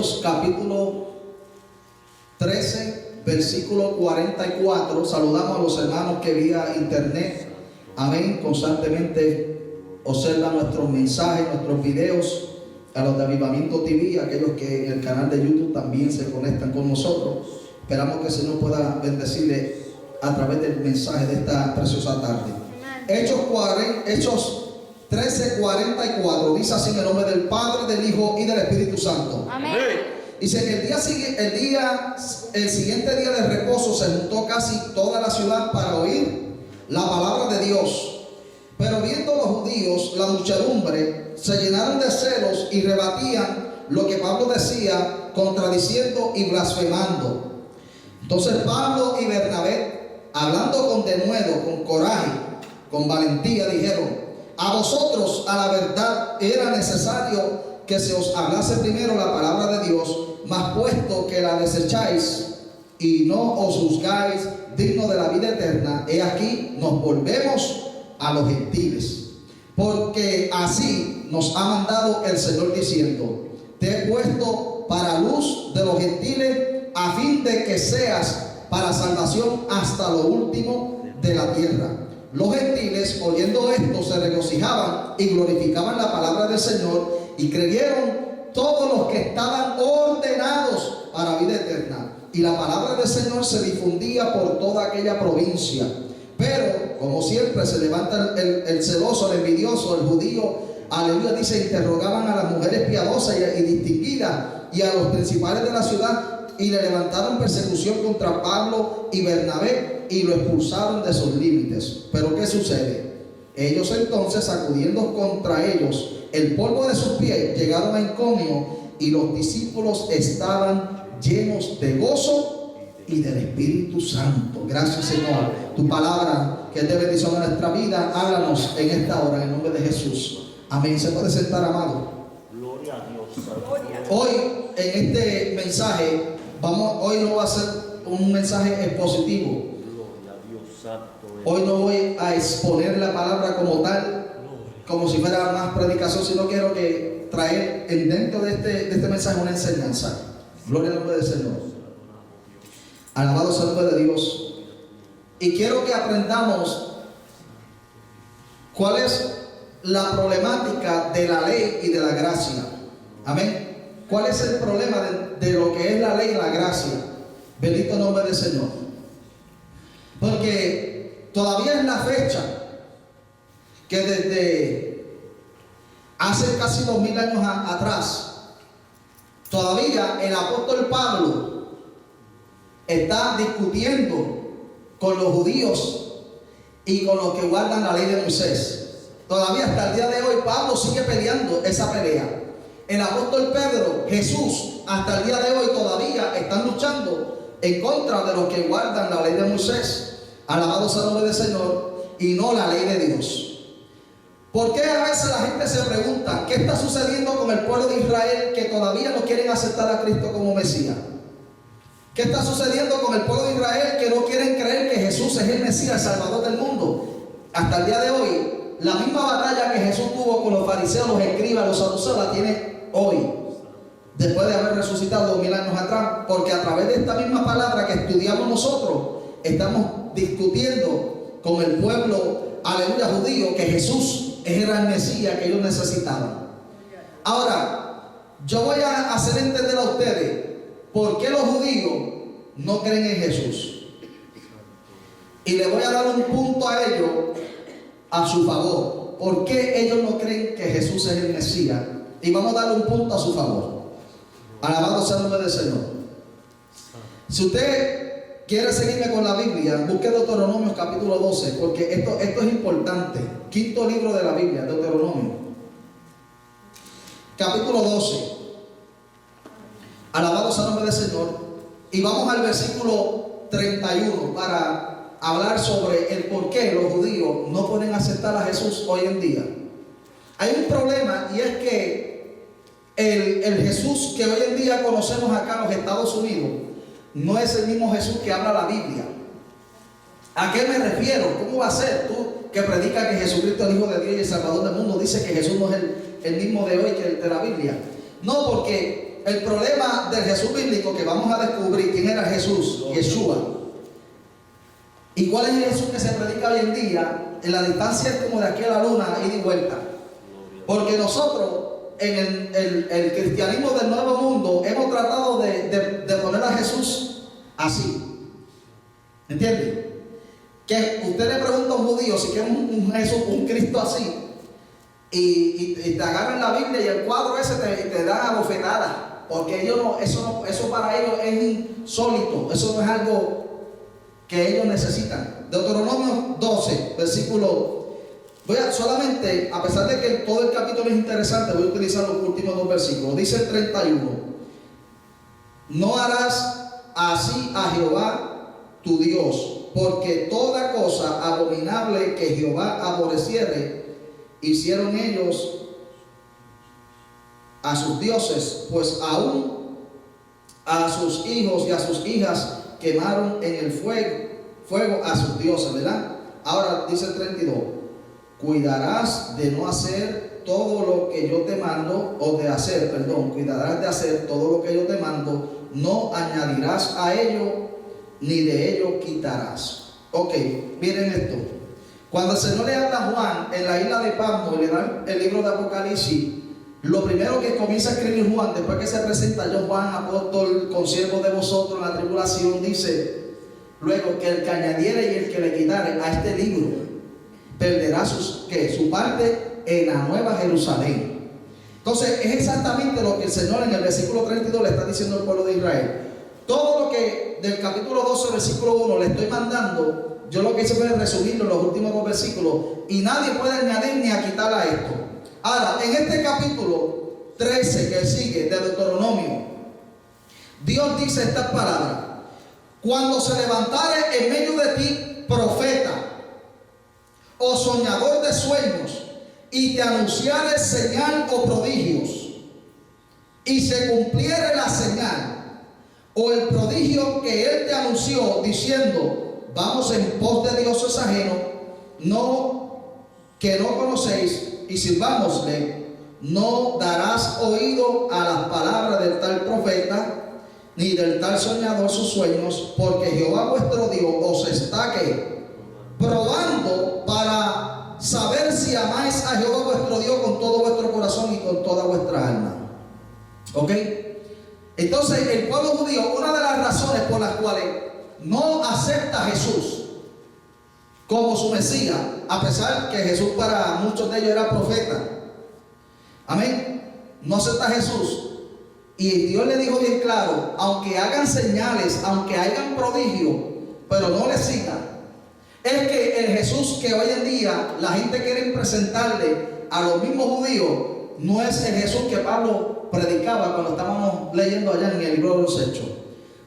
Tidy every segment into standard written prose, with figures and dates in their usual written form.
Hechos capítulo 13, versículo 44. Saludamos a los hermanos que vía internet, amén, constantemente observan nuestros mensajes, nuestros videos, a los de Avivamiento TV, aquellos que en el canal de YouTube también se conectan con nosotros. Esperamos que el Señor pueda bendecirle a través del mensaje de esta preciosa tarde. Hechos 13:44 dice así: en el nombre del Padre, del Hijo y del Espíritu Santo. Amén. Dice que el siguiente día de reposo se juntó casi toda la ciudad para oír la palabra de Dios. Pero viendo los judíos la muchedumbre, se llenaron de celos y rebatían lo que Pablo decía, contradiciendo y blasfemando. Entonces Pablo y Bernabé, hablando con denuedo, con coraje, con valentía, dijeron: a vosotros, a la verdad, era necesario que se os hablase primero la palabra de Dios, mas puesto que la desecháis y no os juzgáis digno de la vida eterna, he aquí nos volvemos a los gentiles. Porque así nos ha mandado el Señor diciendo: te he puesto para luz de los gentiles, a fin de que seas para salvación hasta lo último de la tierra. Los gentiles, oyendo esto, se regocijaban y glorificaban la palabra del Señor, y creyeron todos los que estaban ordenados para vida eterna. Y la palabra del Señor se difundía por toda aquella provincia. Pero, como siempre, se levanta el celoso, el envidioso, el judío, aleluya, dice, interrogaban a las mujeres piadosas y distinguidas y a los principales de la ciudad, y le levantaron persecución contra Pablo y Bernabé y lo expulsaron de sus límites. Pero ¿qué sucede? Ellos entonces, sacudiendo contra ellos el polvo de sus pies, llegaron a Iconio, y los discípulos estaban llenos de gozo y del Espíritu Santo. Gracias, Señor. Tu palabra, que es de bendición a nuestra vida, háblanos en esta hora, en el nombre de Jesús. Amén. Se puede sentar, amado. Gloria a Dios. Hoy, en este mensaje, hoy no va a ser un mensaje expositivo. Gloria a Dios santo. Hoy no voy a exponer la palabra como tal, como si fuera más predicación, sino quiero que traer dentro de este mensaje una enseñanza. Gloria al nombre del Señor. Alabado sea el nombre de Dios. Y quiero que aprendamos cuál es la problemática de la ley y de la gracia. Amén. ¿Cuál es el problema de lo que es la ley y la gracia? Bendito nombre del Señor. Porque todavía es la fecha que desde hace casi 2000 años atrás, todavía el apóstol Pablo está discutiendo con los judíos y con los que guardan la ley de Moisés. Todavía hasta el día de hoy Pablo sigue peleando esa pelea. El apóstol Pedro, Jesús, hasta el día de hoy todavía están luchando en contra de los que guardan la ley de Moisés. Alabado sea el nombre del Señor, y no la ley de Dios. ¿Por qué a veces la gente se pregunta qué está sucediendo con el pueblo de Israel, que todavía no quieren aceptar a Cristo como Mesías? ¿Qué está sucediendo con el pueblo de Israel, que no quieren creer que Jesús es el Mesías, el Salvador del mundo? Hasta el día de hoy, la misma batalla que Jesús tuvo con los fariseos, los escribas, los saduceos, la tiene hoy, después de haber resucitado 2000 años atrás, porque a través de esta misma palabra que estudiamos nosotros, estamos discutiendo con el pueblo, aleluya, judío, que Jesús era el Mesías que ellos necesitaban. Ahora, yo voy a hacer entender a ustedes por qué los judíos no creen en Jesús, y le voy a dar un punto a ellos a su favor. ¿Por qué ellos no creen que Jesús es el Mesías? Y vamos a darle un punto a su favor. Alabado sea el nombre del Señor. Si usted quiere seguirme con la Biblia, busque Deuteronomio capítulo 12, porque esto es importante. Quinto libro de la Biblia, Deuteronomio capítulo 12. Alabado sea el nombre del Señor. Y vamos al versículo 31 para hablar sobre el por qué los judíos no pueden aceptar a Jesús hoy en día. Hay un problema, y es que el Jesús que hoy en día conocemos acá en los Estados Unidos no es el mismo Jesús que habla la Biblia. ¿A qué me refiero? ¿Cómo va a ser tú que predicas que Jesucristo es el Hijo de Dios y el Salvador del mundo, dice que Jesús no es el mismo de hoy que el de la Biblia? No, porque el problema del Jesús bíblico que vamos a descubrir quién era Jesús, Yeshua, y cuál es el Jesús que se predica hoy en día, en la distancia es como de aquí a la luna, ida y vuelta. Porque nosotros, en el cristianismo del nuevo mundo, hemos tratado de poner a Jesús así. ¿Entiendes? Que usted le pregunta a un judío si quiere un Jesús, un Cristo así, y te agarran la Biblia y el cuadro ese te da bofetada, porque ellos eso para ellos es insólito, eso no es algo que ellos necesitan. Deuteronomio 12, versículo. Solamente, a pesar de que todo el capítulo es interesante, voy a utilizar los últimos dos versículos. Dice el 31: no harás así a Jehová tu Dios, porque toda cosa abominable que Jehová aborreciere, hicieron ellos a sus dioses, pues aún a sus hijos y a sus hijas quemaron en el fuego a sus dioses, ¿verdad? Ahora dice el 32: cuidarás de no hacer todo lo que yo te mando, cuidarás de hacer todo lo que yo te mando, no añadirás a ello, ni de ello quitarás. Ok, miren esto. Cuando el Señor le habla a Juan en la isla de Patmos y le da el libro de Apocalipsis, lo primero que comienza a escribir Juan, después que se presenta: yo Juan, apóstol, consiervo de vosotros en la tribulación, dice luego que el que añadiere y el que le quitare a este libro perderá su parte en la nueva Jerusalén. Entonces es exactamente lo que el Señor en el versículo 32 le está diciendo al pueblo de Israel. Todo lo que del capítulo 12 versículo 1 le estoy mandando, yo lo que hice fue resumirlo en los últimos dos versículos, y nadie puede añadir ni a quitar a esto. Ahora, en este capítulo 13 que sigue de Deuteronomio, Dios dice estas palabras: cuando se levantare en medio de ti profeta o soñador de sueños, y te anunciare señal o prodigios, y se cumpliere la señal o el prodigio que él te anunció, diciendo: vamos en pos de dioses ajenos, que no conocéis, y sirvámosle, no darás oído a las palabras del tal profeta, ni del tal soñador sus sueños, porque Jehová vuestro Dios os está probando para saber si amáis a Jehová vuestro Dios con todo vuestro corazón y con toda vuestra alma. ¿Ok? Entonces el pueblo judío, una de las razones por las cuales no acepta a Jesús como su Mesías, a pesar que Jesús para muchos de ellos era profeta, amén, no acepta a Jesús. Y Dios le dijo bien claro: aunque hagan señales, aunque hagan prodigios, pero no le sigan. Es que el Jesús que hoy en día la gente quiere presentarle a los mismos judíos no es el Jesús que Pablo predicaba cuando estábamos leyendo allá en el libro de los Hechos.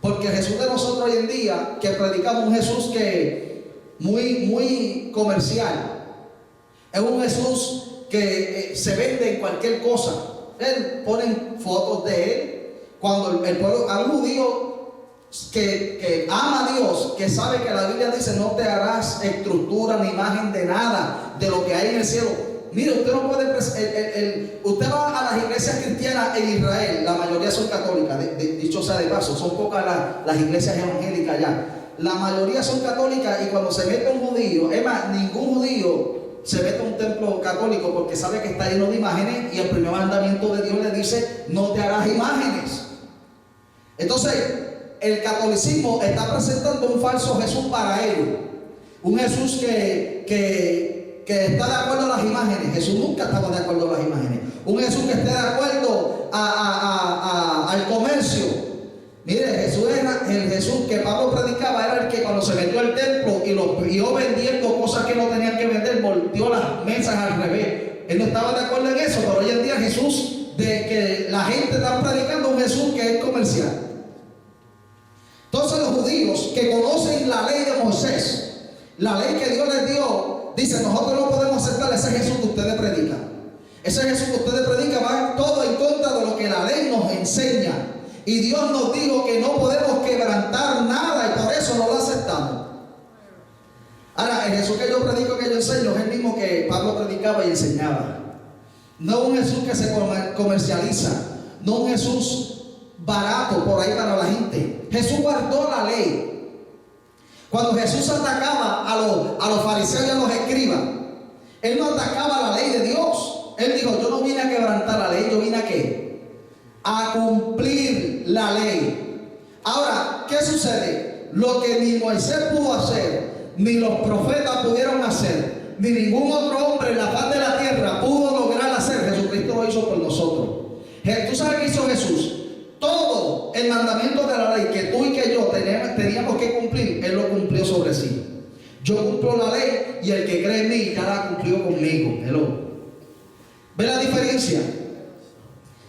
Porque el Jesús de nosotros hoy en día, que predicamos, un Jesús que muy comercial, es un Jesús que se vende en cualquier cosa. Él pone fotos de él. Cuando el pueblo, a un judío que ama a Dios, que sabe que la Biblia dice: no te harás estructura ni imagen de nada de lo que hay en el cielo. Mire, usted no puede, usted va a las iglesias cristianas en Israel, la mayoría son católicas, dicho sea de paso, son pocas las iglesias evangélicas allá. La mayoría son católicas, y cuando se mete un judío, es más, ningún judío se mete a un templo católico porque sabe que está lleno de imágenes, y el primer mandamiento de Dios le dice: no te harás imágenes. Entonces el catolicismo está presentando un falso Jesús para ellos, un Jesús que está de acuerdo a las imágenes. Jesús nunca estaba de acuerdo a las imágenes. Un Jesús que esté de acuerdo al comercio. Mire, Jesús era el Jesús que Pablo predicaba, era el que cuando se metió al templo y lo vio vendiendo cosas que no tenían que vender, volteó las mesas al revés. Él no estaba de acuerdo en eso, pero hoy en día Jesús, de que la gente está predicando, un Jesús que es comercial. Entonces los judíos que conocen la ley de Moisés, la ley que Dios les dio, dicen: nosotros no podemos aceptar ese Jesús que ustedes predican. Ese Jesús que ustedes predican va todo en contra de lo que la ley nos enseña. Y Dios nos dijo que no podemos quebrantar nada, y por eso no lo aceptamos. Ahora, el Jesús que yo predico, que yo enseño, es el mismo que Pablo predicaba y enseñaba. No un Jesús que se comercializa, no un Jesús barato por ahí para la gente. Jesús guardó la ley. Cuando Jesús atacaba a los fariseos y a los escribas, Él no atacaba la ley de Dios. Él dijo, yo no vine a quebrantar la ley, yo vine a ¿qué? A cumplir la ley. Ahora, ¿qué sucede? Lo que ni Moisés pudo hacer, ni los profetas pudieron hacer, ni ningún otro hombre en la faz de la tierra pudo lograr hacer, Jesucristo lo hizo por nosotros. ¿Tú sabes qué hizo Jesús? Todo el mandamiento de la ley que tú y que yo teníamos que cumplir, Él lo cumplió sobre sí. Yo cumplo la ley y el que cree en mí ya la cumplió conmigo. Hello. ¿Ve la diferencia?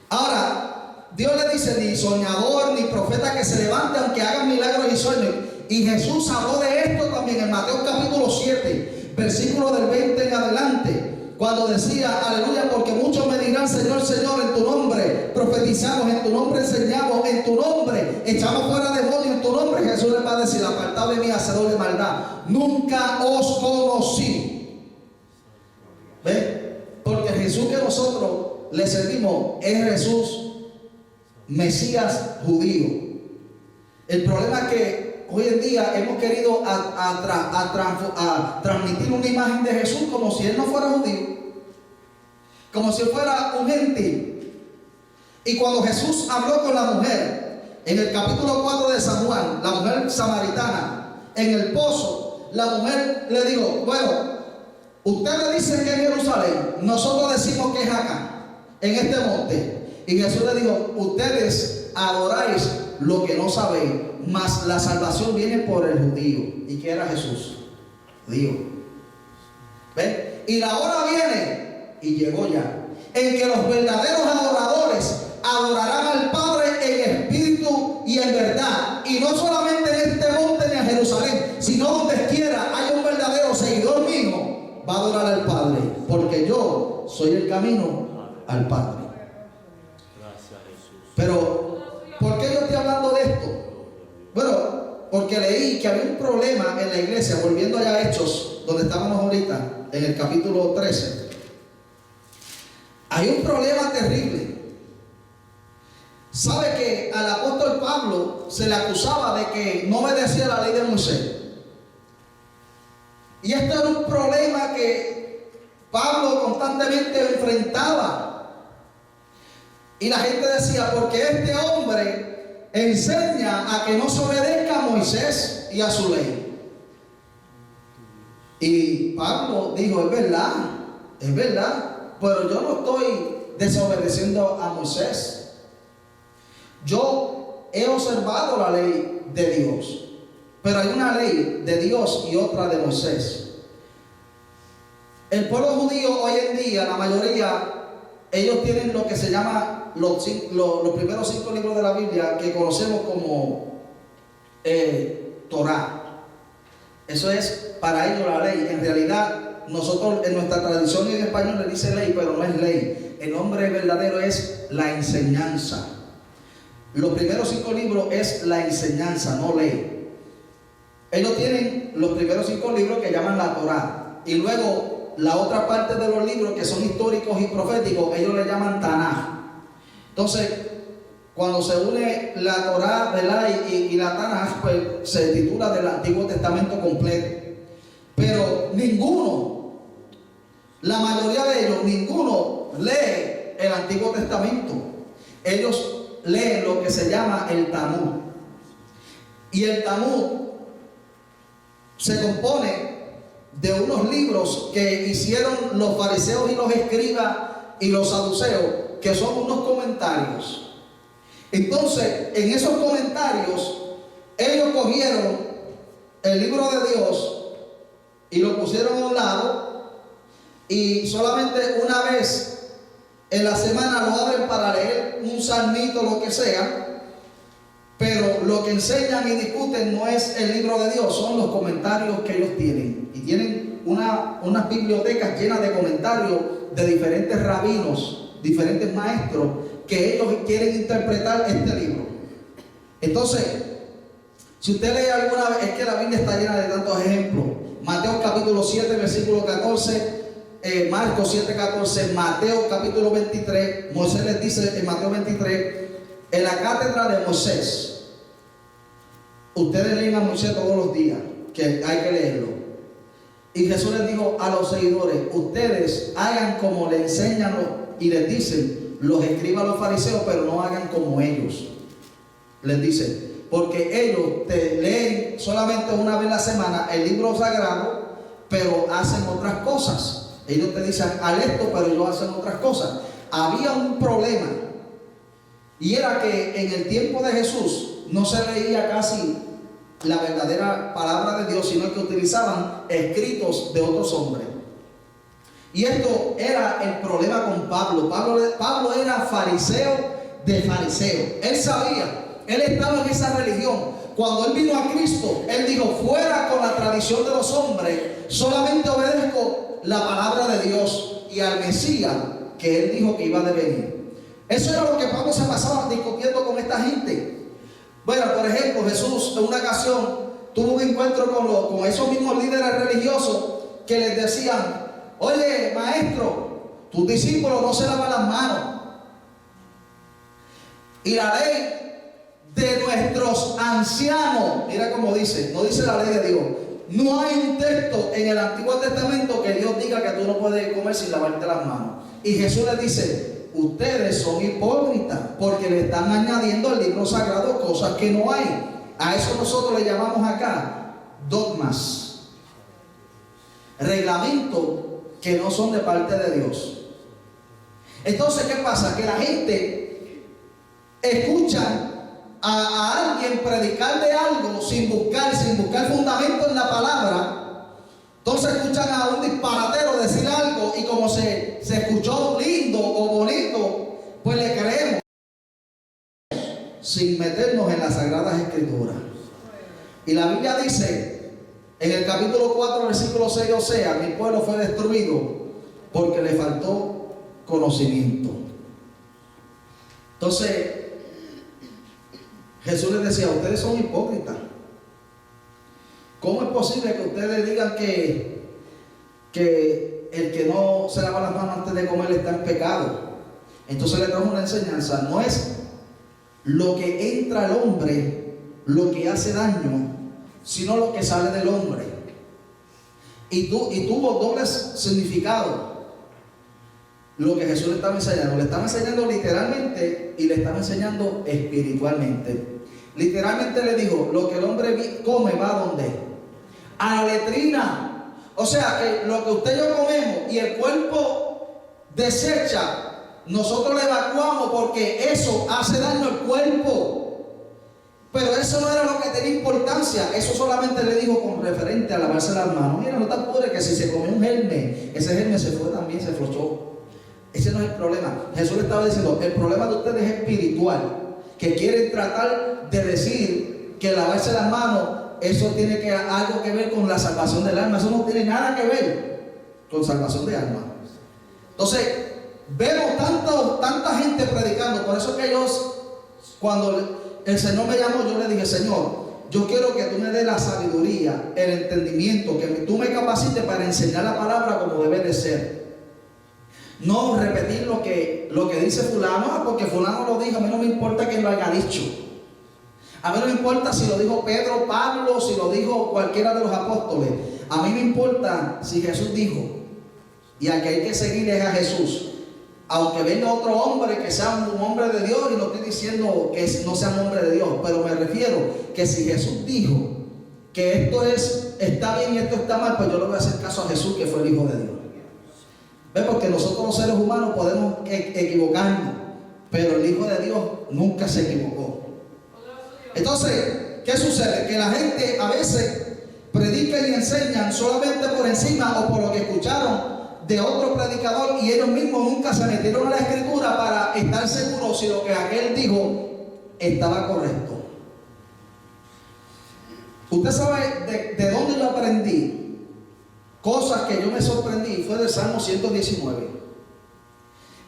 Ahora, Dios le dice, ni soñador, ni profeta que se levante aunque hagan milagros y sueños. Y Jesús habló de esto también en Mateo capítulo 7, versículo del 20 en adelante. Cuando decía, aleluya, porque muchos me dirán, Señor, Señor, en tu nombre profetizamos, en tu nombre enseñamos, en tu nombre echamos fuera demonios, en tu nombre. Jesús les va a decir, apartad de mí, hacedor de maldad, nunca os conocí. ¿Ven? Porque Jesús que nosotros le servimos es Jesús, Mesías judío. El problema es que hoy en día hemos querido transmitir una imagen de Jesús como si Él no fuera judío, como si fuera un gentil. Y cuando Jesús habló con la mujer, en el capítulo 4 de San Juan, la mujer samaritana, en el pozo, la mujer le dijo, bueno, ustedes dicen que es Jerusalén, nosotros decimos que es acá, en este monte. Y Jesús le dijo, ustedes adoráis lo que no sabéis, mas la salvación viene por el judío. ¿Y qué era Jesús? Judío. ¿Ven? Y la hora viene, y llegó ya, en que los verdaderos adoradores adorarán al Padre en espíritu y en verdad. Y no solamente en este monte ni en Jerusalén, sino donde quiera haya un verdadero seguidor mío, va a adorar al Padre, porque yo soy el camino al Padre. Gracias, Jesús. Pero, ¿por qué yo estoy hablando de esto? Bueno, porque leí que había un problema en la iglesia, volviendo allá a Hechos, donde estábamos ahorita, en el capítulo 13. Hay un problema terrible. ¿Sabe que al apóstol Pablo se le acusaba de que no obedecía la ley de Moisés? Y esto era un problema que Pablo constantemente enfrentaba. Y la gente decía, porque este hombre enseña a que no se obedezca a Moisés y a su ley. Y Pablo dijo, es verdad, pero yo no estoy desobedeciendo a Moisés. Yo he observado la ley de Dios, pero hay una ley de Dios y otra de Moisés. El pueblo judío hoy en día, la mayoría, ellos tienen lo que se llama los primeros 5 libros de la Biblia, que conocemos como Torá. Eso es para ellos la ley. En realidad, nosotros en nuestra tradición en español le dice ley, pero no es ley. El nombre verdadero es la enseñanza. Los primeros 5 libros es la enseñanza, no ley. Ellos tienen los primeros 5 libros que llaman la Torá. Y luego la otra parte de los libros que son históricos y proféticos, ellos le llaman Tanaj. Entonces, cuando se une la Torá, ¿verdad? y la Tanaj, pues se titula del Antiguo Testamento completo. Pero ninguno, la mayoría de ellos, ninguno lee el Antiguo Testamento. Ellos leen lo que se llama el Talmud. Y el Talmud se compone de unos libros que hicieron los fariseos y los escribas y los saduceos, que son unos comentarios. Entonces, en esos comentarios, ellos cogieron el libro de Dios y lo pusieron a un lado, y solamente una vez en la semana lo abren para leer un salmito, lo que sea. Pero lo que enseñan y discuten no es el libro de Dios, son los comentarios que ellos tienen. Y tienen unas bibliotecas llenas de comentarios de diferentes rabinos, diferentes maestros, que ellos quieren interpretar este libro. Entonces, si usted lee alguna vez, es que la Biblia está llena de tantos ejemplos. Mateo capítulo 7, versículo 14, Marcos 7, 14, Mateo capítulo 23, Moisés les dice en Mateo 23, En la cátedra de Moisés, ustedes leen a Moisés todos los días, que hay que leerlo. Y Jesús les dijo a los seguidores: ustedes hagan como le enseñan y les dicen los escribas, los fariseos, pero no hagan como ellos. Les dice, porque ellos te leen solamente una vez a la semana el libro sagrado, pero hacen otras cosas. Ellos te dicen al esto, pero ellos hacen otras cosas. Había un problema, y era que en el tiempo de Jesús no se leía casi la verdadera palabra de Dios, sino que utilizaban escritos de otros hombres. Y esto era el problema con Pablo. Pablo era fariseo de fariseo. Él sabía, él estaba en esa religión. Cuando él vino a Cristo, él dijo: fuera con la tradición de los hombres, solamente obedezco la palabra de Dios y al Mesías que él dijo que iba a venir. Eso era lo que Pablo se pasaba discutiendo con esta gente. Bueno, por ejemplo, Jesús en una ocasión tuvo un encuentro con esos mismos líderes religiosos que les decían: oye, maestro, tus discípulos no se lavan las manos. Y la ley de nuestros ancianos, mira cómo dice, no dice la ley de Dios. No hay un texto en el Antiguo Testamento que Dios diga que tú no puedes comer sin lavarte las manos. Y Jesús les dice: ustedes son hipócritas porque le están añadiendo al libro sagrado cosas que no hay. A eso nosotros le llamamos acá dogmas, reglamentos que no son de parte de Dios. Entonces, ¿qué pasa? Que la gente escucha a alguien predicar de algo sin buscar fundamento en la palabra. Entonces escuchan a un disparatero decir algo y como se escuchó lindo o bonito, pues le creemos sin meternos en las Sagradas Escrituras. Y la Biblia dice en el capítulo 4, versículo 6: o sea, mi pueblo fue destruido porque le faltó conocimiento. Entonces Jesús les decía: ustedes son hipócritas. ¿Cómo es posible que ustedes digan que el que no se lava las manos antes de comer está en pecado? Entonces le trajo una enseñanza. No es lo que entra al hombre lo que hace daño, sino lo que sale del hombre. Y tuvo doble significado lo que Jesús le estaba enseñando. Le estaba enseñando literalmente y le estaba enseñando espiritualmente. Literalmente le dijo: lo que el hombre come va a ¿dónde? A la letrina. O sea que lo que usted y yo comemos y el cuerpo desecha, nosotros le evacuamos porque eso hace daño al cuerpo. Pero eso no era lo que tenía importancia. Eso solamente le dijo con referente a lavarse las manos. Mira, no te apures que si se comió un germen, ese germen se fue también, se flochó. Ese no es el problema. Jesús le estaba diciendo: el problema de ustedes es espiritual, que quieren tratar de decir que lavarse las manos, eso tiene algo que ver con la salvación del alma. Eso no tiene nada que ver con salvación de alma. Entonces, vemos tanta gente predicando. Por eso que cuando el Señor me llamó, yo le dije: Señor, yo quiero que tú me des la sabiduría, el entendimiento, que tú me capacites para enseñar la palabra como debe de ser. No repetir lo que dice fulano, porque fulano lo dijo. A mí no me importa quién lo haya dicho. A mí no me importa si lo dijo Pedro, Pablo, si lo dijo cualquiera de los apóstoles. A mí me importa si Jesús dijo. Y al que hay que seguir es a Jesús. Aunque venga otro hombre que sea un hombre de Dios, y no estoy diciendo que no sea un hombre de Dios, pero me refiero que si Jesús dijo que esto está bien y esto está mal, pues yo le voy a hacer caso a Jesús, que fue el Hijo de Dios. ¿Ves? Porque nosotros los seres humanos podemos equivocarnos, pero el Hijo de Dios nunca se equivocó. Entonces, ¿qué sucede? Que la gente a veces predica y enseñan solamente por encima o por lo que escucharon de otro predicador, y ellos mismos nunca se metieron a la Escritura para estar seguros si lo que aquel dijo estaba correcto. Usted sabe de dónde yo aprendí cosas que yo me sorprendí. Fue del Salmo 119.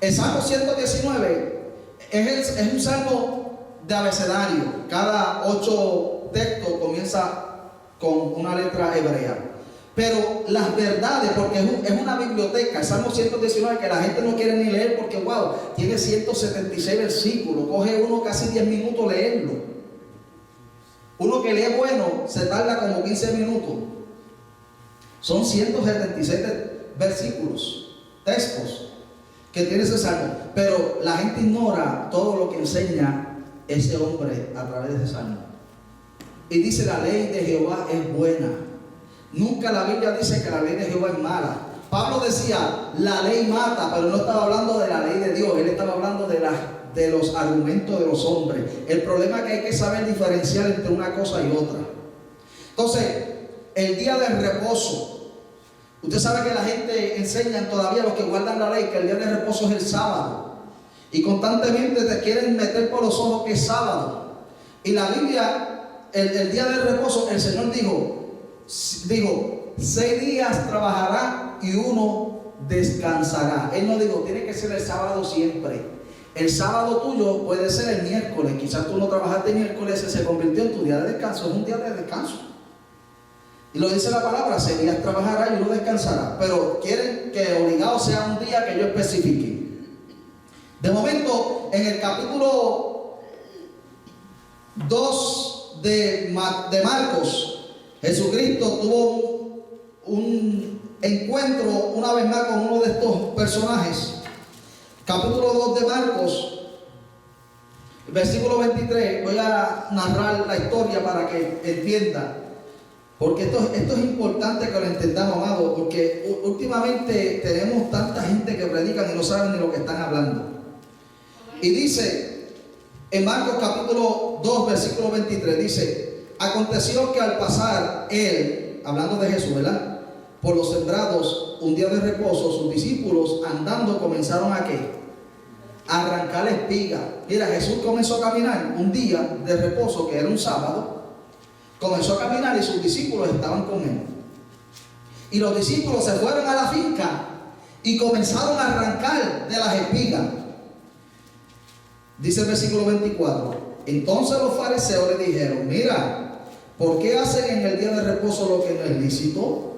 El Salmo 119 es un salmo de abecedario. Cada 8 textos comienza con una letra hebrea. Pero las verdades, porque es una biblioteca, el Salmo 119 que la gente no quiere ni leer porque, wow, tiene 176 versículos, coge uno casi 10 minutos leerlo. Uno que lee bueno se tarda como 15 minutos. Son 176 versículos, textos que tiene ese salmo. Pero la gente ignora todo lo que enseña ese hombre a través de ese salmo. Y dice: la ley de Jehová es buena. Nunca la Biblia dice que la ley de Jehová es mala. Pablo decía: la ley mata, pero no estaba hablando de la ley de Dios. Él estaba hablando de los argumentos de los hombres. El problema es que hay que saber diferenciar entre una cosa y otra. Entonces, el día del reposo. Usted sabe que la gente enseña todavía, los que guardan la ley, que el día de reposo es el sábado. Y constantemente te quieren meter por los ojos que es sábado. Y la Biblia, el día del reposo, el Señor dijo, 6 días trabajará y uno descansará. Él no dijo, tiene que ser el sábado siempre. El sábado tuyo puede ser el miércoles. Quizás tú no trabajaste el miércoles, ese se convirtió en tu día de descanso. Es un día de descanso. Y lo dice la palabra: 6 días trabajará y uno descansará. Pero quieren que obligado sea un día que yo especifique. De momento, en el capítulo 2 de Marcos, Jesucristo tuvo un encuentro una vez más con uno de estos personajes. Capítulo 2 de Marcos, versículo 23. Voy a narrar la historia para que entienda. Porque esto es importante que lo entendamos, amado, porque últimamente tenemos tanta gente que predican y no saben ni lo que están hablando. Y dice, en Marcos capítulo 2, versículo 23, dice: aconteció que al pasar él, hablando de Jesús, ¿verdad?, por los sembrados un día de reposo, sus discípulos andando comenzaron a ¿qué? A arrancar espigas. Mira, Jesús comenzó a caminar un día de reposo, que era un sábado. Comenzó a caminar y sus discípulos estaban con él. Y los discípulos se fueron a la finca y comenzaron a arrancar de las espigas. Dice el versículo 24: entonces los fariseos le dijeron: mira, ¿por qué hacen en el día de reposo lo que no es lícito?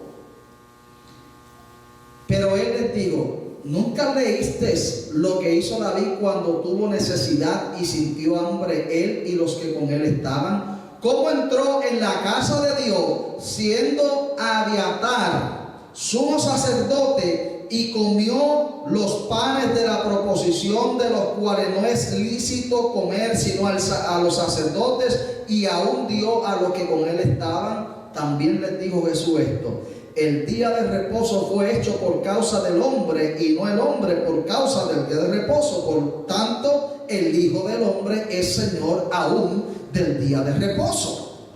Pero él les dijo: ¿nunca leísteis lo que hizo David cuando tuvo necesidad y sintió hambre, él y los que con él estaban? ¿Cómo entró en la casa de Dios siendo Abiatar sumo sacerdote y comió los panes de la proposición, de los cuales no es lícito comer sino a los sacerdotes, y aún dio a los que con él estaban? También les dijo Jesús esto: el día de reposo fue hecho por causa del hombre, y no el hombre por causa del día de reposo. Por tanto, el Hijo del Hombre es Señor aún del día de reposo.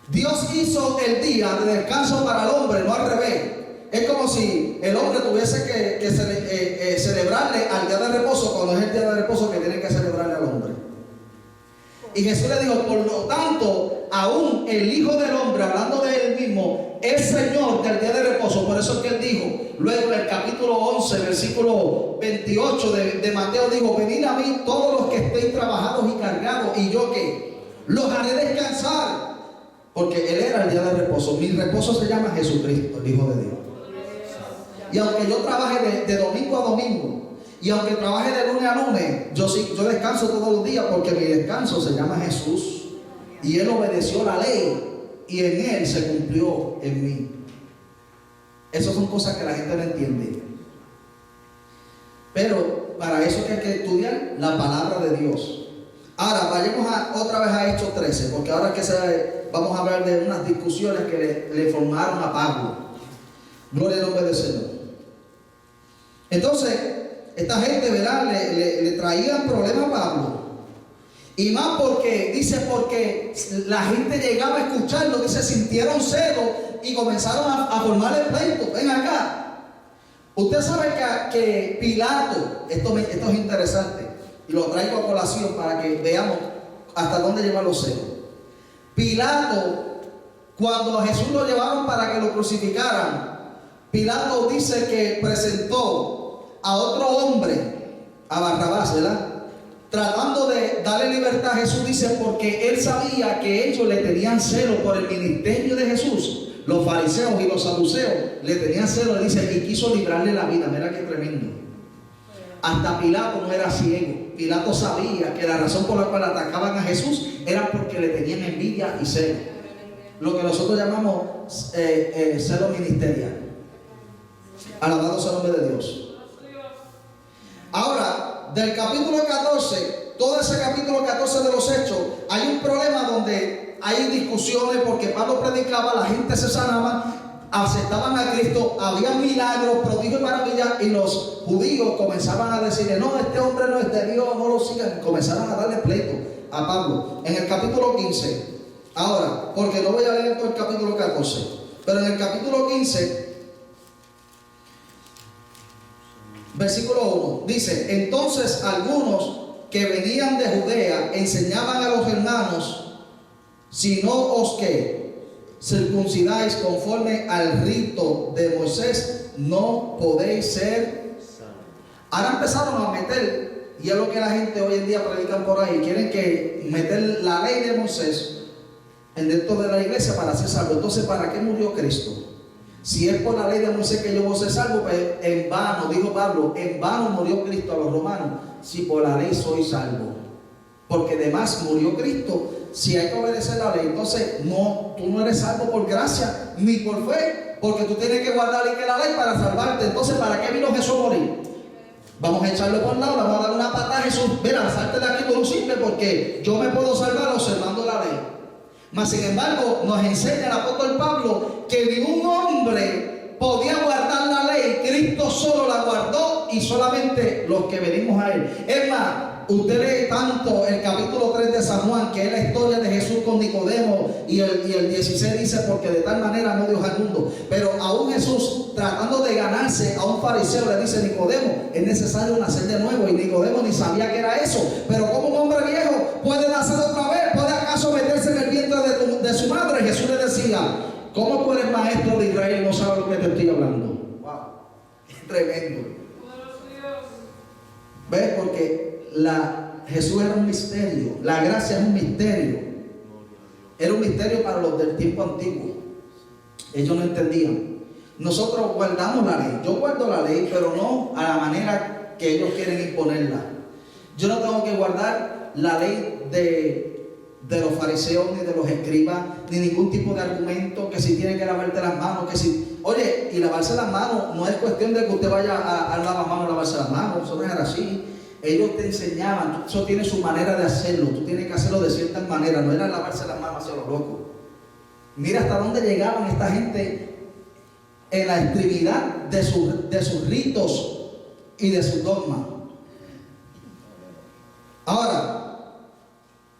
Dios hizo el día de descanso para el hombre, no al revés. Es como si el hombre tuviese que celebrarle al día de reposo, cuando es el día de reposo que tiene que celebrarle al hombre. Y Jesús le dijo: por lo tanto, aún el Hijo del Hombre, hablando de él mismo, es Señor del día de reposo. Por eso es que él dijo, luego en el capítulo 11, versículo 28 de Mateo, dijo: venid a mí todos los que estéis trabajados y cargados, y yo ¿qué? Los haré descansar. Porque él era el día de reposo. Mi reposo se llama Jesucristo, el Hijo de Dios. Y aunque yo trabaje de domingo a domingo, y aunque trabaje de lunes a lunes, yo descanso todos los días, porque mi descanso se llama Jesús. Y él obedeció la ley, y en él se cumplió en mí. Esas son cosas que la gente no entiende. Pero para eso hay que estudiar la palabra de Dios. Ahora vayamos otra vez a Hechos 13, porque ahora vamos a hablar de unas discusiones que le formaron a Pablo. Gloria al nombre del Señor. Entonces, esta gente, ¿verdad?, le traían problemas a Pablo. Y más porque la gente llegaba a escucharlo, dice, sintieron celo y comenzaron a formar el pleito. Ven acá. Usted sabe que Pilato, esto es interesante, y lo traigo a colación para que veamos hasta dónde llevan los celos. Pilato, cuando a Jesús lo llevaron para que lo crucificaran, Pilato dice que presentó a otro hombre, a Barrabás, ¿verdad?, tratando de darle libertad a Jesús. Dice porque él sabía que ellos le tenían celo por el ministerio de Jesús, los fariseos y los saduceos le tenían celo, le dice, y quiso librarle la vida. Mira qué tremendo. Hasta Pilato no era ciego. Pilato sabía que la razón por la cual atacaban a Jesús era porque le tenían envidia y celo. Lo que nosotros llamamos celo ministerial. Alabado sea el nombre de Dios. Ahora, del capítulo 14, todo ese capítulo 14 de los Hechos, hay un problema donde hay discusiones porque Pablo predicaba, la gente se sanaba, aceptaban a Cristo, había milagros, prodigios y maravillas, y los judíos comenzaban a decirle, no, este hombre no es de Dios, no lo sigan. Comenzaron a darle pleito a Pablo. En el capítulo 15, ahora, porque no voy a leer todo el capítulo 14, pero en el capítulo 15, versículo 1, dice, entonces algunos que venían de Judea enseñaban a los hermanos, si no os que circuncidáis conforme al rito de Moisés, no podéis ser. Ahora empezaron a meter, y es lo que la gente hoy en día predican por ahí, quieren que meter la ley de Moisés dentro de la iglesia para ser salvo. Entonces, ¿para qué murió Cristo? Si es por la ley de Moisés que yo voy a ser salvo, pues en vano, dijo Pablo, en vano murió Cristo a los romanos, si por la ley soy salvo. Porque además murió Cristo, si hay que obedecer la ley. Entonces, no, tú no eres salvo por gracia, ni por fe, porque tú tienes que guardar la ley para salvarte. Entonces, ¿para qué vino Jesús a morir? Vamos a echarlo por un lado, vamos a dar una patada a Jesús. Mira, salte de aquí, tú no sirves, porque yo me puedo salvar observando la ley. Mas sin embargo, nos enseña el apóstol Pablo que ningún hombre podía guardar la ley. Cristo solo la guardó y solamente los que venimos a él. Es más, usted lee tanto el capítulo 3 de San Juan, que es la historia de Jesús con Nicodemo, y el 16 dice, porque de tal manera amó Dios al mundo. Pero aún Jesús, tratando de ganarse a un fariseo, le dice, Nicodemo, es necesario nacer de nuevo. Y Nicodemo ni sabía que era eso. Pero como un hombre viejo puede nacer otra vez, ¿puede acaso meterse en el vientre de su madre? Jesús le decía, ¿cómo tú eres maestro de Israel y no sabes lo que te estoy hablando? Wow, es tremendo. ¿Ves? Porque Jesús era un misterio, la gracia es un misterio. Era un misterio para los del tiempo antiguo. Ellos no entendían. Nosotros guardamos la ley. Yo guardo la ley, pero no a la manera que ellos quieren imponerla. Yo no tengo que guardar la ley de los fariseos, ni de los escribas, ni ningún tipo de argumento, que si tiene que lavarte las manos, que si... Oye, y lavarse las manos no es cuestión de que usted vaya a lavar las manos, a lavarse las manos. Eso no era así. Ellos te enseñaban, eso tiene su manera de hacerlo, tú tienes que hacerlo de cierta manera, no era lavarse las manos hacia los locos. Mira hasta dónde llegaban esta gente en la extremidad de sus ritos y de sus dogmas. Ahora,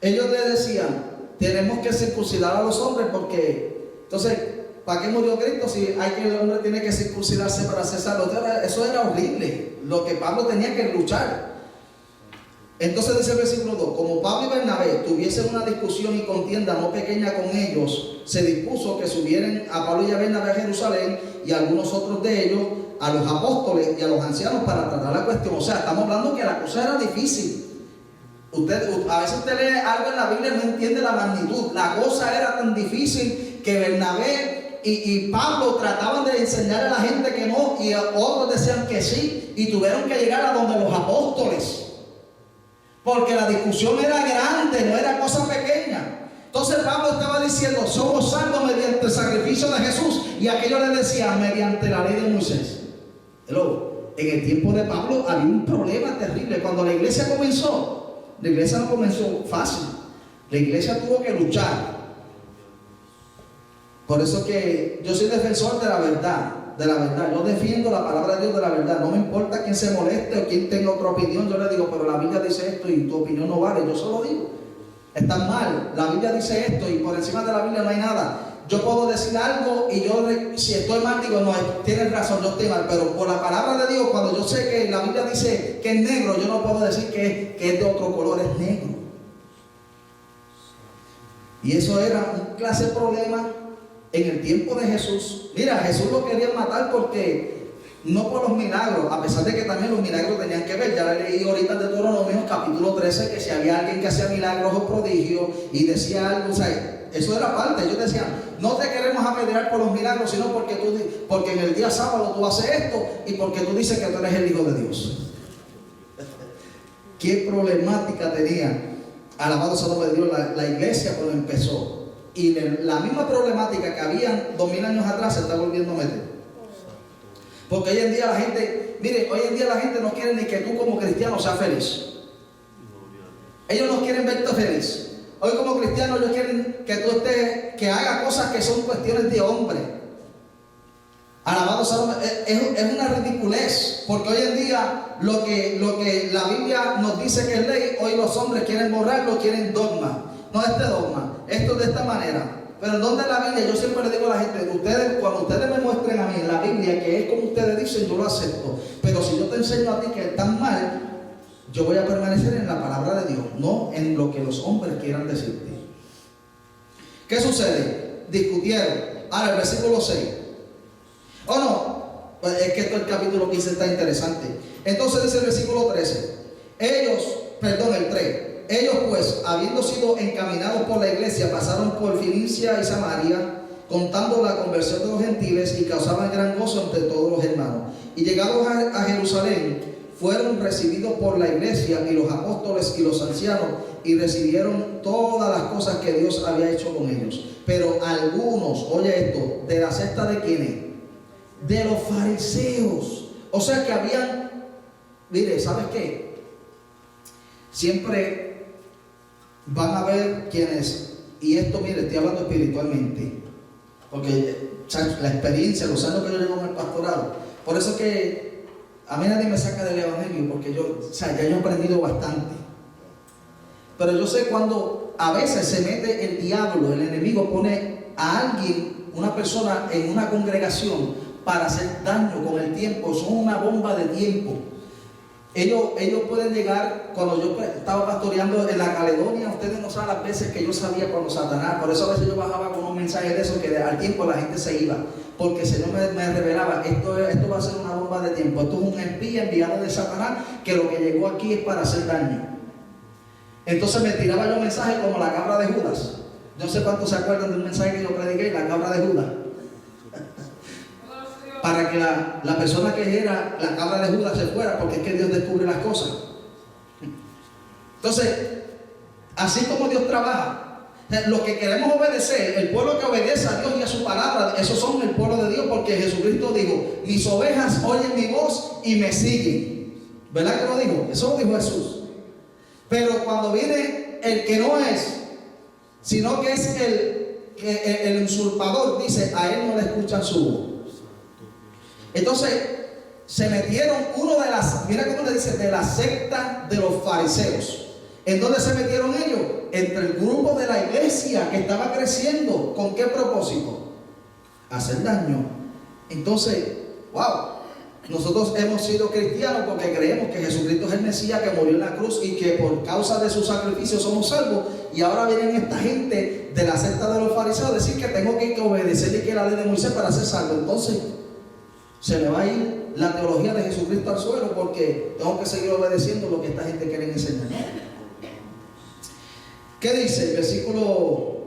ellos le decían, tenemos que circuncidar a los hombres porque, entonces, ¿para qué murió Cristo si el hombre tiene que circuncidarse para ser salvo? Eso era horrible, lo que Pablo tenía que luchar. Entonces dice el versículo 2, como Pablo y Bernabé tuviesen una discusión y contienda no pequeña con ellos, se dispuso que subieran a Pablo y a Bernabé a Jerusalén y a algunos otros de ellos, a los apóstoles y a los ancianos para tratar la cuestión. O sea, estamos hablando que la cosa era difícil. A veces usted lee algo en la Biblia y no entiende la magnitud. La cosa era tan difícil que Bernabé y Pablo trataban de enseñar a la gente que no, y otros decían que sí, y tuvieron que llegar a donde los apóstoles. Porque la discusión era grande, no era cosa pequeña. Entonces Pablo estaba diciendo, somos salvos mediante el sacrificio de Jesús. Y aquellos le decían, mediante la ley de Moisés. Hello. En el tiempo de Pablo había un problema terrible. Cuando la iglesia comenzó, la iglesia no comenzó fácil. La iglesia tuvo que luchar. Por eso que yo soy defensor de la verdad. Yo defiendo la palabra de Dios de la verdad. No me importa quién se moleste o quién tenga otra opinión. Yo le digo, pero la Biblia dice esto y tu opinión no vale. Yo solo digo, están mal. La Biblia dice esto y por encima de la Biblia no hay nada. Yo puedo decir algo y yo, si estoy mal, digo, no, tienes razón, yo estoy mal. Pero por la palabra de Dios, cuando yo sé que la Biblia dice que es negro, yo no puedo decir que es de otro color, es negro. Y eso era un clase de problema. En el tiempo de Jesús, mira, Jesús lo querían matar porque no por los milagros, a pesar de que también los milagros tenían que ver. Ya leí ahorita de Deuteronomio capítulo 13 que si había alguien que hacía milagros o prodigios y decía algo, o sea, eso era parte. Ellos decían, no te queremos apedrear por los milagros, sino porque en el día sábado tú haces esto y porque tú dices que tú eres el Hijo de Dios. ¿Qué problemática tenía? Alabado sea el nombre de Dios, la iglesia cuando empezó. Y la misma problemática que habían 2000 años atrás se está volviendo a meter. Porque hoy en día la gente, mire, hoy en día la gente no quiere ni que tú como cristiano seas feliz. Ellos no quieren verte feliz. Hoy como cristianos ellos quieren que tú que hagas cosas que son cuestiones de hombre. Alabado sea el nombre. Es una ridiculez, porque hoy en día lo que la Biblia nos dice que es ley, hoy los hombres quieren borrarlo, quieren dogma. No este dogma, esto de esta manera. Pero en donde la Biblia, yo siempre le digo a la gente, cuando ustedes me muestren a mí en la Biblia que es como ustedes dicen, yo lo acepto. Pero si yo te enseño a ti que están mal, yo voy a permanecer en la palabra de Dios, no en lo que los hombres quieran decirte. ¿Qué sucede? Discutieron. Ahora el versículo 6. ¿O no? Es que el capítulo 15 está interesante. Entonces dice el versículo 13. El 3. Ellos pues, habiendo sido encaminados por la iglesia, pasaron por Fenicia y Samaria, contando la conversión de los gentiles, y causaban gran gozo entre todos los hermanos. Y llegados a Jerusalén, fueron recibidos por la iglesia y los apóstoles y los ancianos, y recibieron todas las cosas que Dios había hecho con ellos. Pero algunos, oye esto, de la secta de ¿quiénes? De los fariseos. O sea que habían, mire, ¿sabes qué? Siempre van a ver quienes, y esto, mire, estoy hablando espiritualmente, porque la experiencia, los años que yo llevo en el pastorado, por eso que a mí nadie me saca del evangelio, porque ya yo he aprendido bastante. Pero yo sé cuando a veces se mete el diablo, el enemigo pone a alguien, una persona en una congregación para hacer daño con el tiempo. Son una bomba de tiempo. Ellos pueden llegar, cuando yo estaba pastoreando en la Caledonia, ustedes no saben las veces que yo sabía cuando Satanás, por eso a veces yo bajaba con unos mensajes de esos que al tiempo la gente se iba, porque el Señor me revelaba, esto va a ser una bomba de tiempo, esto es un espía enviado de Satanás, que lo que llegó aquí es para hacer daño. Entonces me tiraba yo mensajes como la cabra de Judas. No sé cuántos se acuerdan de un mensaje que yo prediqué, la cabra de Judas. Para que la persona que era la cabra de Judas se fuera, porque es que Dios descubre las cosas. Entonces, así como Dios trabaja, los que queremos obedecer, el pueblo que obedece a Dios y a su palabra, esos son el pueblo de Dios, porque Jesucristo dijo: mis ovejas oyen mi voz y me siguen. ¿Verdad que lo dijo? Eso lo dijo Jesús. Pero cuando viene el que no es, sino que es el usurpador, dice: a él no le escuchan su voz. Entonces se metieron mira cómo le dice, de la secta de los fariseos. ¿En dónde se metieron ellos? Entre el grupo de la iglesia que estaba creciendo. ¿Con qué propósito? Hacer daño. Entonces, wow, nosotros hemos sido cristianos porque creemos que Jesucristo es el Mesías que murió en la cruz y que por causa de su sacrificio somos salvos. Y ahora vienen esta gente de la secta de los fariseos a decir que tengo que obedecer y que la ley de Moisés para ser salvo. Entonces se me va a ir la teología de Jesucristo al suelo, porque tengo que seguir obedeciendo lo que esta gente quiere enseñar. ¿Qué dice el versículo?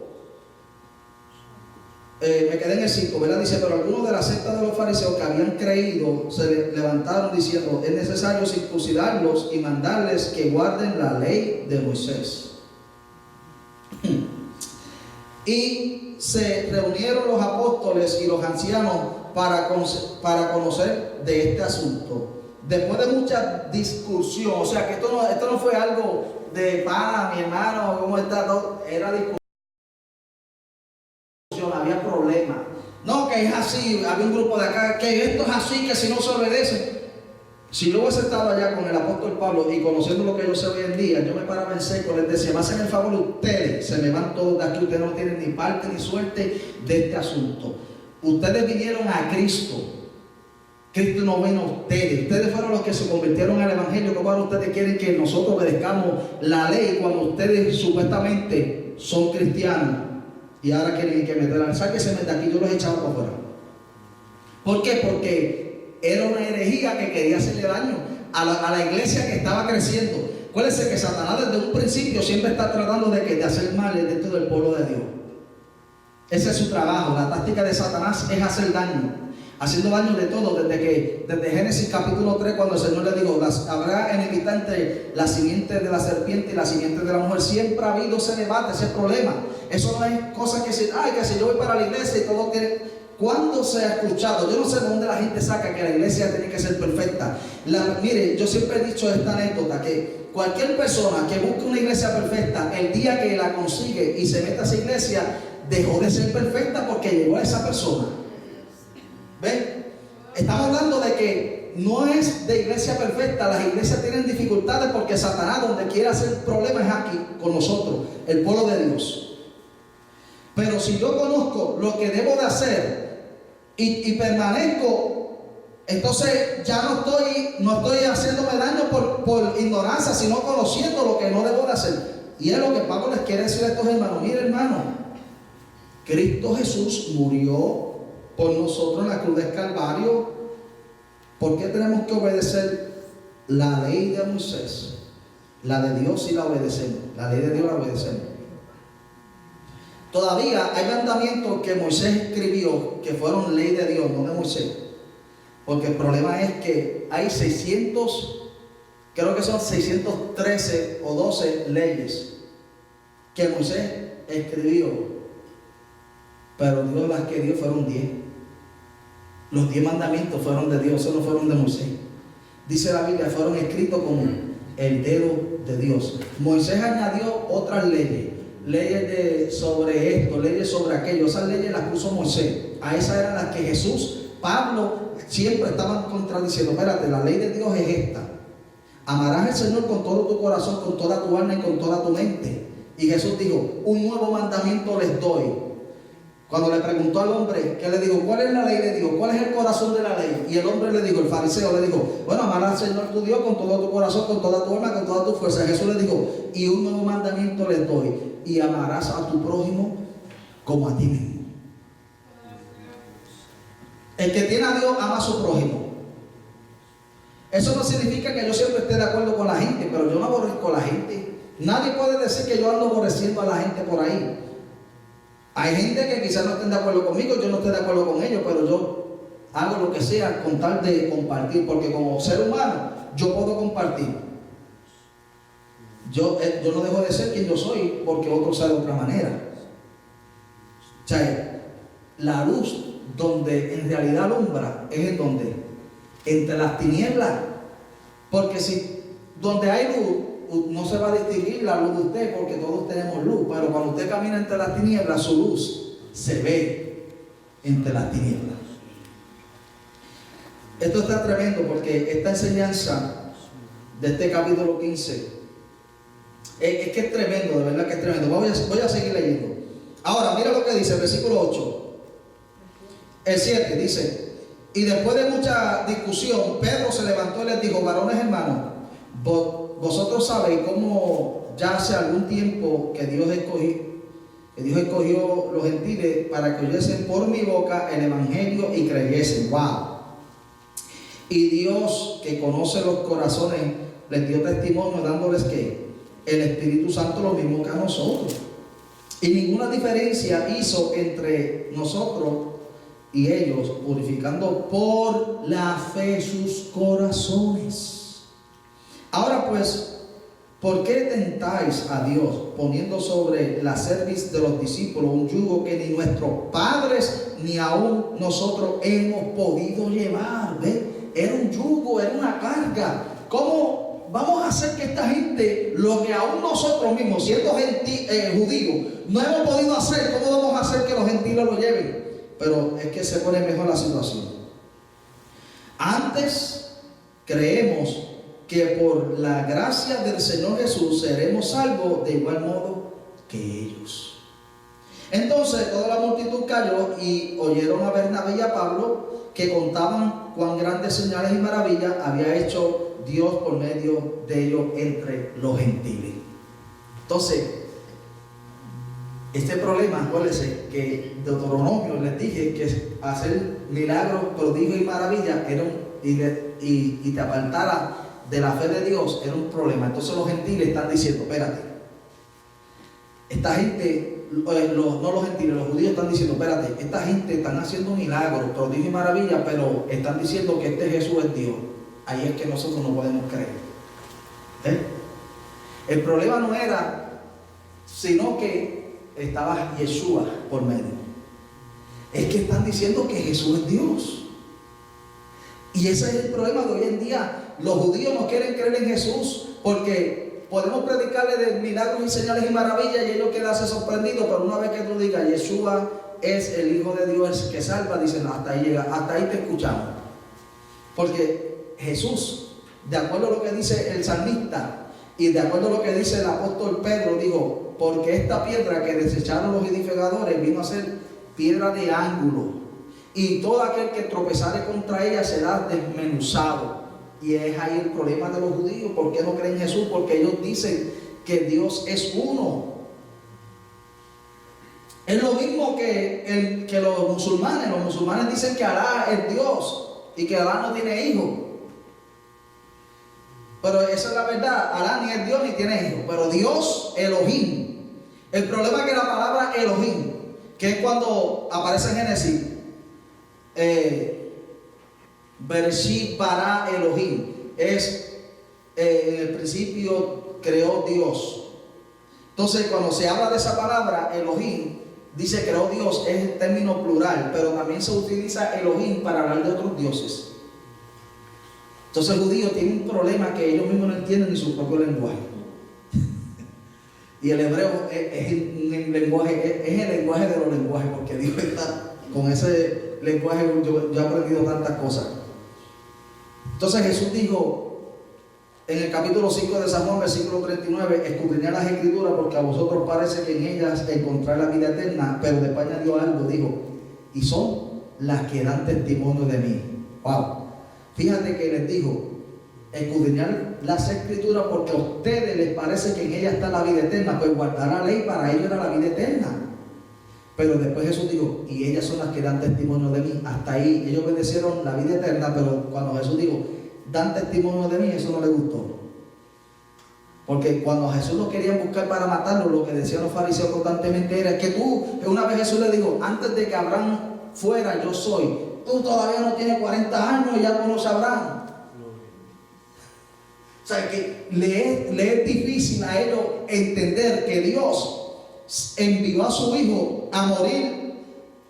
Me quedé en el 5, ¿verdad? Dice: pero algunos de la secta de los fariseos que habían creído se levantaron diciendo: es necesario circuncidarlos y mandarles que guarden la ley de Moisés. Y se reunieron los apóstoles y los ancianos para conocer de este asunto. Después de mucha discusión, o sea que esto no fue algo de mi hermano, ¿cómo está? No, era discusión, había problemas. No, que es así, había un grupo de acá, que esto es así, que si no se obedece. Si yo hubiese estado allá con el apóstol Pablo y conociendo lo que yo sé hoy en día, yo me paraba en seco, les decía: me hacen el favor ustedes, se me van todos de aquí, ustedes no tienen ni parte ni suerte de este asunto. Ustedes vinieron a Cristo. Cristo no vino a ustedes. Ustedes fueron los que se convirtieron al evangelio. ¿Cómo ahora ustedes quieren que nosotros obedezcamos la ley cuando ustedes supuestamente son cristianos? Y ahora quieren que meterla. ¿Saben que se mete aquí? Yo los echaba para afuera. ¿Por qué? Porque era una herejía que quería hacerle daño a la iglesia que estaba creciendo. Acuérdense que Satanás desde un principio siempre está tratando de hacer mal dentro del pueblo de Dios. Ese es su trabajo. La táctica de Satanás es hacer daño, haciendo daño de todo, desde Génesis capítulo 3, cuando el Señor le dijo, habrá enemistad entre la simiente de la serpiente y la simiente de la mujer. Siempre ha habido ese debate, ese problema. Eso no es cosa que se, que si yo voy para la iglesia y todo tiene... ¿Cuándo se ha escuchado? Yo no sé de dónde la gente saca que la iglesia tiene que ser perfecta. Mire, yo siempre he dicho esta anécdota, que cualquier persona que busque una iglesia perfecta, el día que la consigue y se meta a esa iglesia, dejó de ser perfecta porque llegó a esa persona. ¿Ven? Estamos hablando de que no es de iglesia perfecta. Las iglesias tienen dificultades porque Satanás, donde quiere hacer problemas, es aquí con nosotros, el pueblo de Dios. Pero si yo conozco lo que debo de hacer y permanezco, entonces ya no estoy haciéndome daño por ignorancia, sino conociendo lo que no debo de hacer. Y es lo que Pablo les quiere decir a estos hermanos. Mire, hermano, Cristo Jesús murió por nosotros en la cruz del Calvario. ¿Por qué tenemos que obedecer la ley de Moisés? La de Dios sí la obedecemos. La ley de Dios la obedecemos. Todavía hay mandamientos que Moisés escribió que fueron ley de Dios, no de Moisés. Porque el problema es que hay creo que son 613 o 12 leyes que Moisés escribió. Pero Dios las que dio fueron 10. Los 10 mandamientos fueron de Dios, solo fueron de Moisés. Dice la Biblia, fueron escritos con el dedo de Dios. Moisés añadió otras leyes. Leyes sobre esto, leyes sobre aquello. Esas leyes las puso Moisés. A esas eran las que Pablo siempre estaban contradiciendo. Espérate, la ley de Dios es esta: amarás al Señor con todo tu corazón, con toda tu alma y con toda tu mente. Y Jesús dijo, un nuevo mandamiento les doy. Cuando le preguntó al hombre, ¿qué le dijo? ¿Cuál es la ley de Dios? ¿Cuál es el corazón de la ley? Y el hombre le dijo, el fariseo le dijo, bueno, amarás al Señor tu Dios con todo tu corazón, con toda tu alma, con toda tu fuerza. Jesús le dijo, y un nuevo mandamiento les doy: y amarás a tu prójimo como a ti mismo. El que tiene a Dios ama a su prójimo. Eso no significa que yo siempre esté de acuerdo con la gente, pero yo no aborrezco a la gente. Nadie puede decir que yo ando aborreciendo a la gente por ahí. Hay gente que quizás no estén de acuerdo conmigo, yo no estoy de acuerdo con ellos, pero yo hago lo que sea con tal de compartir, porque como ser humano yo puedo compartir. Yo no dejo de ser quien yo soy porque otro sea de otra manera. O sea, la luz donde en realidad alumbra es en donde, entre las tinieblas. Porque si donde hay luz, no se va a distinguir la luz de usted, porque todos tenemos luz. Pero cuando usted camina entre las tinieblas, su luz se ve entre las tinieblas. Esto está tremendo, porque esta enseñanza de este capítulo 15 es que es tremendo, de verdad que es tremendo. Voy a seguir leyendo. Ahora, mira lo que dice el versículo 8. El 7 dice: y después de mucha discusión, Pedro se levantó y les dijo: varones hermanos, vosotros sabéis cómo ya hace algún tiempo que Dios escogió los gentiles para que oyesen por mi boca el evangelio y creyesen. Wow. Y Dios, que conoce los corazones, les dio testimonio dándoles que el Espíritu Santo lo mismo que a nosotros. Y ninguna diferencia hizo entre nosotros y ellos, purificando por la fe sus corazones. Ahora pues, ¿por qué tentáis a Dios poniendo sobre la cerviz de los discípulos un yugo que ni nuestros padres ni aún nosotros hemos podido llevar? ¿Ve? Era un yugo, era una carga. ¿Cómo vamos a hacer que esta gente, lo que aún nosotros mismos, siendo judíos, no hemos podido hacer, cómo vamos a hacer que los gentiles lo lleven? Pero es que se pone mejor la situación. Antes creemos que por la gracia del Señor Jesús seremos salvos de igual modo que ellos. Entonces toda la multitud calló y oyeron a Bernabé y a Pablo, que contaban cuán grandes señales y maravillas había hecho Dios por medio de ellos entre los gentiles. Entonces, este problema, acuérdense que Deuteronomio les dije que hacer milagros, prodigios y maravillas y te apartara de la fe de Dios era un problema. Entonces los gentiles están diciendo: espérate, esta gente no los gentiles, los judíos están diciendo, espérate, esta gente están haciendo milagros, prodigios y maravillas, pero están diciendo que este Jesús es Dios. Ahí es que nosotros no podemos creer. El problema no era, sino que estaba Yeshua por medio. Es que están diciendo que Jesús es Dios. Y ese es el problema de hoy en día. Los judíos no quieren creer en Jesús porque podemos predicarle de milagros y señales y maravillas y ellos quedarse sorprendidos, pero una vez que tú digas Yeshua es el Hijo de Dios que salva, dicen hasta ahí llega, hasta ahí te escuchamos. Porque Jesús, de acuerdo a lo que dice el salmista y de acuerdo a lo que dice el apóstol Pedro, dijo, porque esta piedra que desecharon los edificadores vino a ser piedra de ángulo, y todo aquel que tropezare contra ella será desmenuzado. Y es ahí el problema de los judíos. ¿Por qué no creen en Jesús? Porque ellos dicen que Dios es uno. Es lo mismo que los musulmanes. Los musulmanes dicen que Alá es Dios y que Alá no tiene hijos. Pero esa es la verdad. Alá ni es Dios ni tiene hijos. Pero Dios, Elohim. El problema es que la palabra Elohim, que es cuando aparece en Génesis, Bereshit bara Elohim, es en el principio creó Dios. Entonces cuando se habla de esa palabra Elohim, dice creó Dios, es el término plural, pero también se utiliza Elohim para hablar de otros dioses. Entonces el judío tiene un problema que ellos mismos no entienden ni su propio lenguaje. Y el hebreo es el lenguaje de los lenguajes, porque Dios está con ese lenguaje. Yo he aprendido tantas cosas. Entonces Jesús dijo en el capítulo 5 de San Juan, versículo 39, escudriñad las escrituras porque a vosotros parece que en ellas encontráis la vida eterna, pero después añadió algo, dijo, y son las que dan testimonio de mí. Wow. Fíjate que les dijo, escudriñar las escrituras porque a ustedes les parece que en ellas está la vida eterna, pues guardar la ley para ellos era la vida eterna. Pero después Jesús dijo, y ellas son las que dan testimonio de mí. Hasta ahí, ellos obedecieron la vida eterna, pero cuando Jesús dijo, dan testimonio de mí, eso no les gustó. Porque cuando a Jesús lo querían buscar para matarlo, lo que decían los fariseos constantemente era que una vez Jesús le dijo, antes de que Abraham fuera, yo soy. Tú todavía no tienes 40 años y ya conoces a Abraham. O sea que le es difícil a ellos entender que Dios envió a su Hijo a morir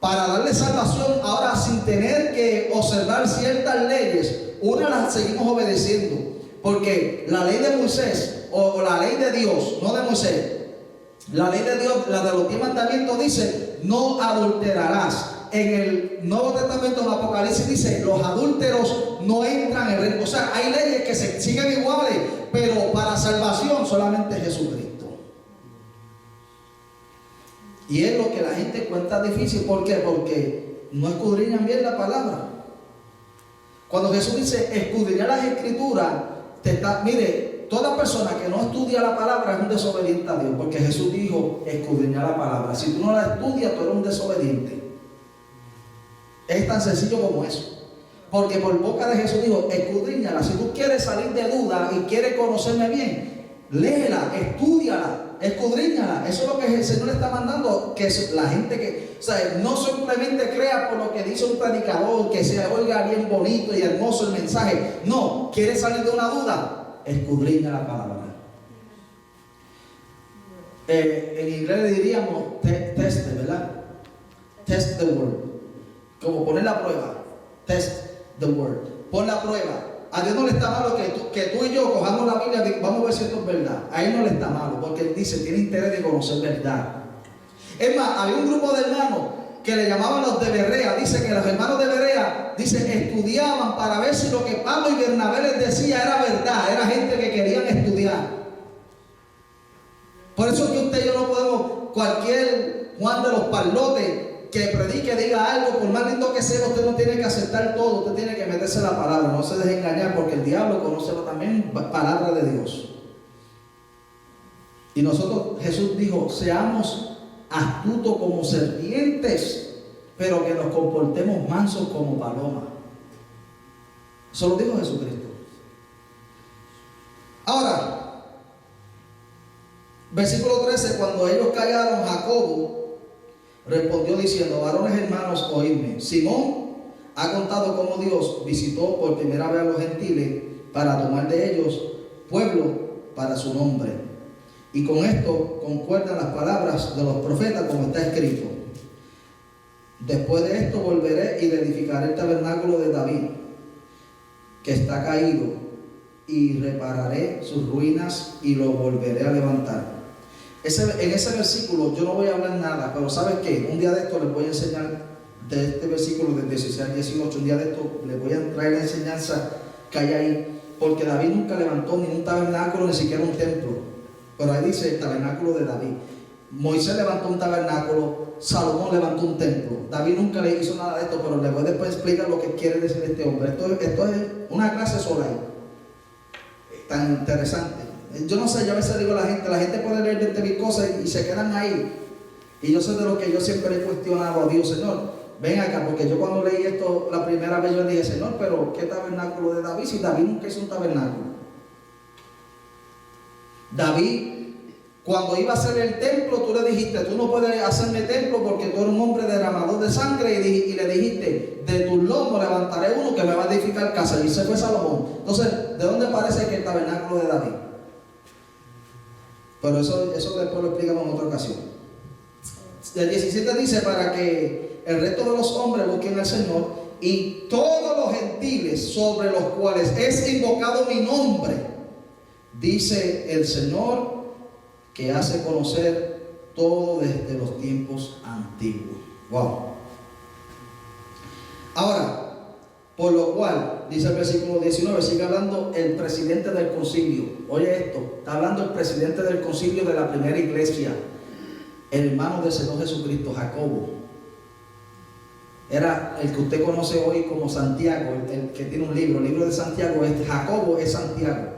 para darle salvación ahora sin tener que observar ciertas leyes. Una las seguimos obedeciendo porque la ley de Moisés o la ley de Dios, no de Moisés, la ley de Dios, la de los 10 mandamientos dice no adulterarás. En el Nuevo Testamento, en Apocalipsis dice los adúlteros no entran en el reino. O sea, hay leyes que se siguen iguales, pero para salvación solamente Jesucristo. Y es lo que la gente cuenta difícil. ¿Por qué? Porque no escudriñan bien la palabra. Cuando Jesús dice escudriñar las escrituras, mire, toda persona que no estudia la palabra es un desobediente a Dios, porque Jesús dijo escudriñar la palabra. Si tú no la estudias, tú eres un desobediente. Es tan sencillo como eso. Porque por boca de Jesús dijo, escudriñala. Si tú quieres salir de duda y quieres conocerme bien, léela, estúdiala, escudriñala. Eso es lo que el Señor le está mandando. Que la gente que, o sea, no simplemente crea por lo que dice un predicador, que se oiga bien bonito y hermoso el mensaje. No, quieres salir de una duda, escudriña la palabra. En inglés le diríamos test, ¿verdad? Test the word. Como poner la prueba. Test the word. Pon la prueba. A Dios no le está malo que tú y yo cojamos la Biblia y vamos a ver si esto es verdad. A Él no le está malo, porque Él dice, tiene interés de conocer verdad. Es más, había un grupo de hermanos que le llamaban los de Berea. Dice que los hermanos de Berea, estudiaban para ver si lo que Pablo y Bernabé les decía era verdad. Era gente que querían estudiar. Por eso es que usted y yo no podemos, cualquier Juan de los Parlotes que predique, diga algo, por más lindo que sea, usted no tiene que aceptar todo, usted tiene que meterse la palabra, no se deje engañar, porque el diablo conoce también palabra de Dios. Y nosotros, Jesús dijo, seamos astutos como serpientes, pero que nos comportemos mansos como palomas. Eso lo dijo Jesucristo. Ahora, Versículo 13, cuando ellos callaron, Jacobo respondió diciendo: varones hermanos, oídme. Simón ha contado cómo Dios visitó por primera vez a los gentiles para tomar de ellos pueblo para su nombre. Y con esto concuerdan las palabras de los profetas como está escrito: después de esto volveré y edificaré el tabernáculo de David, que está caído, y repararé sus ruinas y lo volveré a levantar. En ese versículo yo no voy a hablar nada, pero ¿sabes qué? Un día de esto les voy a enseñar de este versículo del 16 al 18, un día de esto les voy a traer la enseñanza que hay ahí, porque David nunca levantó ni un tabernáculo, ni siquiera un templo, pero ahí dice el tabernáculo de David. Moisés levantó un tabernáculo, Salomón levantó un templo. David nunca le hizo nada de esto, pero les voy después a explicar lo que quiere decir este hombre. Esto es una clase sola ahí, tan interesante. Yo no sé, yo a veces digo a la gente puede leer 20.000 cosas y se quedan ahí. Y yo sé de lo que yo siempre he cuestionado a Dios: Señor, ven acá, porque yo cuando leí esto la primera vez yo le dije: Señor, pero ¿qué tabernáculo de David? Si David nunca hizo un tabernáculo. David, cuando iba a hacer el templo, tú le dijiste: tú no puedes hacerme templo porque tú eres un hombre derramador de sangre, y le dijiste: de tus lomos levantaré uno que me va a edificar casa. Y ese fue Salomón. Entonces, ¿de dónde parece que el tabernáculo de David? Pero eso después lo explicamos en otra ocasión. El 17 dice: para que el resto de los hombres busquen al Señor, y todos los gentiles sobre los cuales es invocado mi nombre, dice el Señor, que hace conocer todo desde los tiempos antiguos. Wow. Ahora, por lo cual, dice el versículo 19, sigue hablando el presidente del concilio. Oye esto, está hablando el presidente del concilio de la primera iglesia, el hermano del Señor Jesucristo, Jacobo. Era el que usted conoce hoy como Santiago, el que tiene un libro. El libro de Santiago es Jacobo, es Santiago.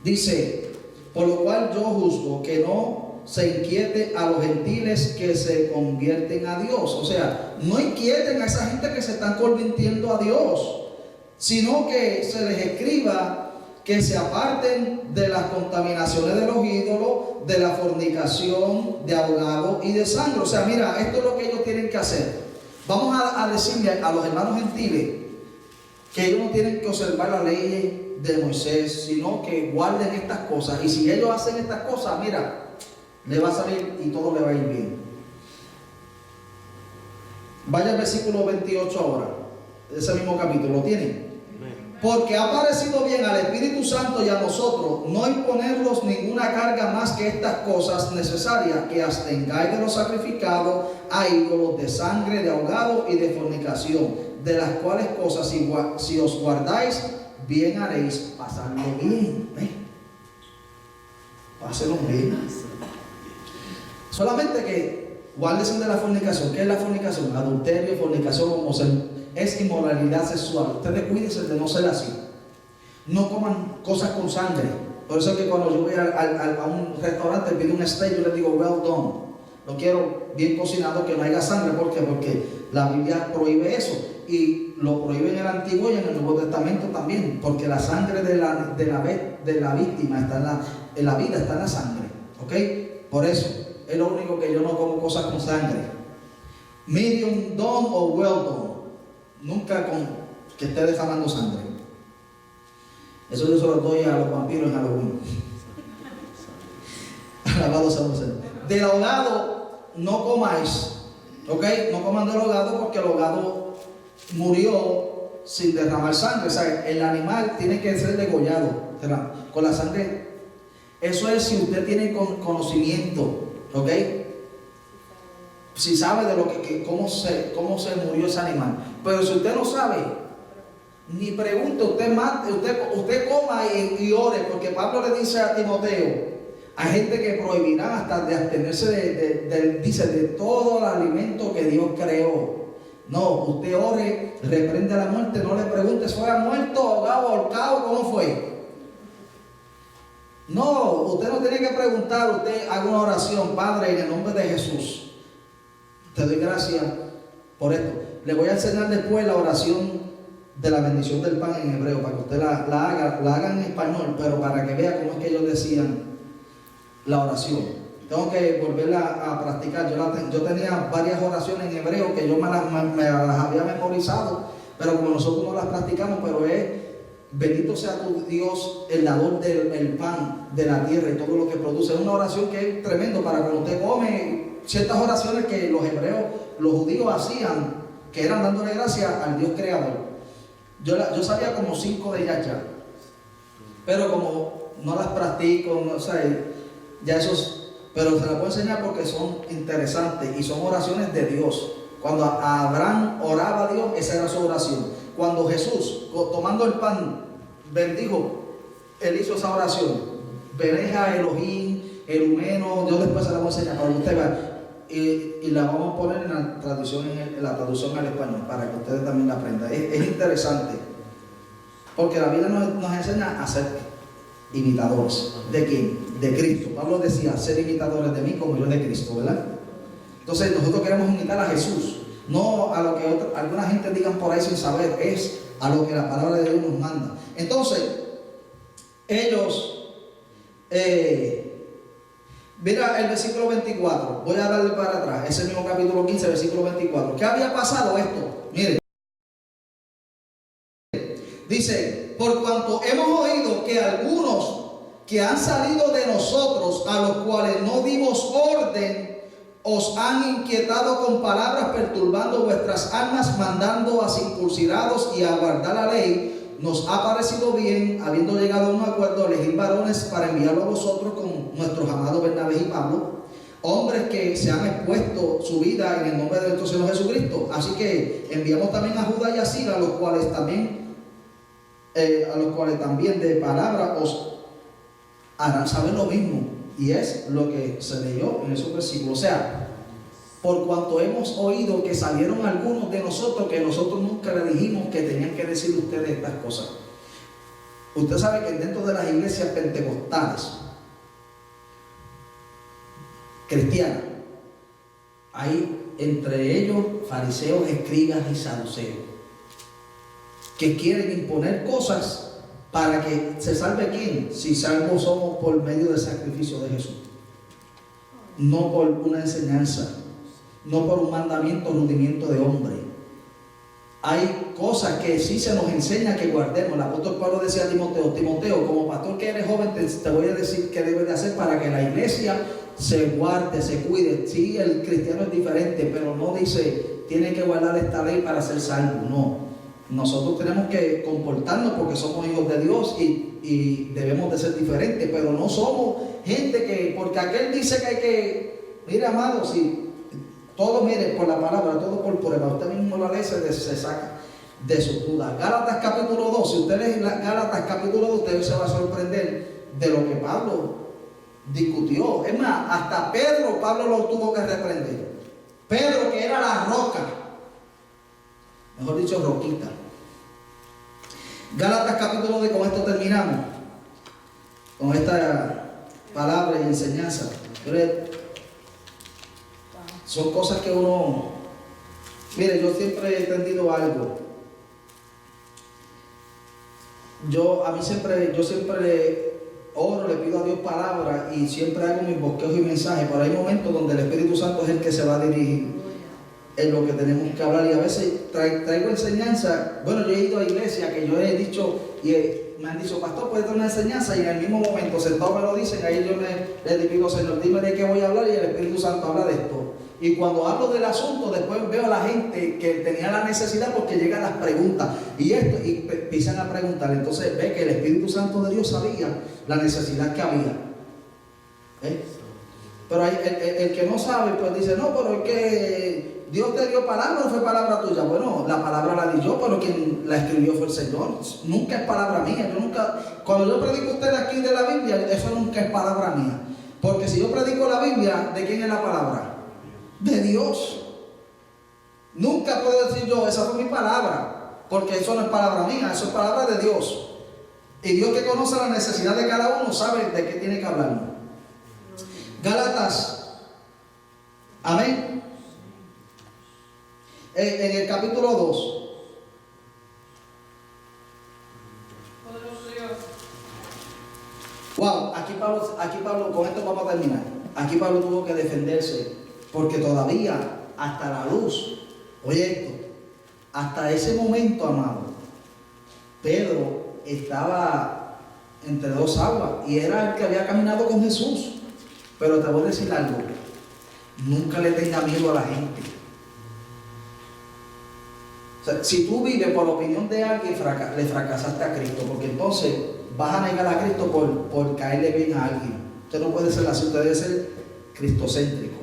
Dice: por lo cual yo juzgo que no se inquiete a los gentiles que se convierten a Dios. O sea, no inquieten a esa gente que se están convirtiendo a Dios, sino que se les escriba que se aparten de las contaminaciones de los ídolos, de la fornicación, de ahogado y de sangre. O sea, mira, esto es lo que ellos tienen que hacer. Vamos a decirle a los hermanos gentiles que ellos no tienen que observar la ley de Moisés, sino que guarden estas cosas. Y si ellos hacen estas cosas, mira, le va a salir y todo le va a ir bien. Vaya al versículo 28 ahora, ese mismo capítulo, ¿lo tienen? Porque ha parecido bien al Espíritu Santo y a nosotros no imponerlos ninguna carga más que estas cosas necesarias, que abstengáis de los sacrificados a ídolos, de sangre, de ahogado y de fornicación, de las cuales cosas si os guardáis, bien haréis pasarlo bien. Pásenlo bien. Solamente que guárdense de la fornicación. ¿Qué es la fornicación? Adulterio, fornicación, homosexualidad. Es inmoralidad sexual. Ustedes cuídense de no ser así. No coman cosas con sangre. Por eso es que cuando yo voy a un restaurante, pido un steak, yo le digo well done. Lo quiero bien cocinado, que no haya sangre. ¿Por qué? Porque la Biblia prohíbe eso. Y lo prohíbe en el Antiguo y en el Nuevo Testamento también. Porque la sangre de la víctima está en la vida, está en la sangre. ¿Ok? Por eso es lo único que yo no como cosas con sangre. Medium done o well done. Nunca con que esté derramando sangre. Eso yo se lo doy a los vampiros en Halloween. Alabado sea el Señor. Del ahogado no comáis. ¿Ok? No coman del ahogado, porque el ahogado murió sin derramar sangre. O sea, el animal tiene que ser degollado con la sangre. Eso es si usted tiene conocimiento. ¿Ok? Si sabe de lo cómo se murió ese animal. Pero si usted no sabe, ni pregunte, usted coma y ore, porque Pablo le dice a Timoteo: hay gente que prohibirá hasta de abstenerse dice, de todo el alimento que Dios creó. No, usted ore, reprende la muerte, no le pregunte: ¿fue muerto, ahogado, ahorcado? ¿Cómo fue? No, usted no tiene que preguntar, usted haga una oración: Padre, en el nombre de Jesús, te doy gracias por esto. Le voy a enseñar después la oración de la bendición del pan en hebreo, para que usted la haga en español, pero para que vea cómo es que ellos decían la oración. Tengo que volverla a practicar. Yo tenía varias oraciones en hebreo que yo me las había memorizado, pero como nosotros no las practicamos, pero es: bendito sea tu Dios, el dador del pan de la tierra y todo lo que produce. Es una oración que es tremendo para cuando usted come. Ciertas oraciones que los hebreos, los judíos hacían, que eran dándole gracias al Dios creador. Yo sabía como 5 de ellas ya, pero como no las practico, no, o sea, ya esos, pero se las puedo enseñar porque son interesantes y son oraciones de Dios. Cuando Abraham oraba a Dios, esa era su oración. Cuando Jesús, tomando el pan, bendijo, él hizo esa oración: Bereja Elohim, Elumeno. Yo después se la voy a enseñar para que usted vea. Y la vamos a poner en la traducción al español para que ustedes también la aprendan. Es interesante porque la Biblia nos enseña a ser imitadores. ¿De quién? De Cristo. Pablo decía: ser imitadores de mí como yo de Cristo, ¿verdad? Entonces nosotros queremos imitar a Jesús, no a lo que alguna gente digan por ahí sin saber, es a lo que la palabra de Dios nos manda. Entonces ellos mira el versículo 24, voy a darle para atrás, ese mismo capítulo 15, versículo 24. ¿Qué había pasado esto? Mire, dice: por cuanto hemos oído que algunos que han salido de nosotros, a los cuales no dimos orden, os han inquietado con palabras, perturbando vuestras almas, mandando a circuncidados y a guardar la ley, nos ha parecido bien, habiendo llegado a un acuerdo, elegir varones para enviarlo a vosotros con nuestros amados Bernabé y Pablo, hombres que se han expuesto su vida en el nombre de nuestro Señor Jesucristo. Así que enviamos también a Judas y a Sila, a los cuales también de palabra os harán saber lo mismo. Y es lo que se leyó en esos versículos. O sea, por cuanto hemos oído que salieron algunos de nosotros, que nosotros nunca le dijimos que tenían que decir ustedes estas cosas. Usted sabe que dentro de las iglesias pentecostales cristianas hay entre ellos fariseos, escribas y saduceos que quieren imponer cosas para que se salve quién, si salvos somos por medio del sacrificio de Jesús, no por una enseñanza, no por un mandamiento, rudimiento de hombre. Hay cosas que sí se nos enseña que guardemos. El apóstol Pablo decía a Timoteo, como pastor que eres joven, te voy a decir qué debes de hacer para que la iglesia se guarde, se cuide. Sí, el cristiano es diferente, pero no dice tiene que guardar esta ley para ser salvo. No, nosotros tenemos que comportarnos porque somos hijos de Dios y debemos de ser diferentes, pero no somos gente que, porque aquel dice que hay que, mire amado, si todo, mire, por la palabra, todo por prueba, usted mismo la lee, se saca de sus dudas. Gálatas capítulo 2, si usted lee Gálatas capítulo 2, usted se va a sorprender de lo que Pablo discutió. Es más, hasta Pablo lo tuvo que reprender. Pedro, que era la roca, mejor dicho, roquita. Gálatas capítulo 2, con esto terminamos, con esta palabra y enseñanza. Son cosas que uno, mire, yo siempre he entendido algo. Yo siempre oro, le pido a Dios palabra y siempre hago mis bosquejos y mensajes, pero hay momentos donde el Espíritu Santo es el que se va a dirigir en lo que tenemos que hablar, y a veces traigo enseñanza. Bueno, yo he ido a iglesia que yo he dicho y me han dicho: pastor, puede traer una enseñanza, y en el mismo momento sentado me lo dicen. Ahí yo le digo: Señor, dime de qué voy a hablar, y el Espíritu Santo habla de esto. Y cuando hablo del asunto, después veo a la gente que tenía la necesidad, porque llegan las preguntas y empiezan a preguntar. Entonces ve que el Espíritu Santo de Dios sabía la necesidad que había. Pero el que no sabe, pues dice: no, pero es que Dios te dio palabra, no fue palabra tuya. Bueno, la palabra la di yo, pero quien la escribió fue el Señor. Nunca es palabra mía. Cuando yo predico a ustedes aquí de la Biblia, eso nunca es palabra mía. Porque si yo predico la Biblia, ¿de quién es la palabra? De Dios. Nunca puedo decir yo: esa fue mi palabra, porque eso no es palabra mía, eso es palabra de Dios. Y Dios, que conoce la necesidad de cada uno, sabe de qué tiene que hablar. Gálatas, amén. En el capítulo 2. Wow, aquí aquí Pablo, con esto vamos a terminar. Aquí Pablo tuvo que defenderse, porque todavía, hasta la luz, oye esto, hasta ese momento, amado, Pedro estaba entre dos aguas y era el que había caminado con Jesús. Pero te voy a decir algo, nunca le tenga miedo a la gente. O sea, si tú vives por la opinión de alguien, le fracasaste a Cristo, porque entonces vas a negar a Cristo por caerle bien a alguien. Usted no puede ser así, usted debe ser cristocéntrico.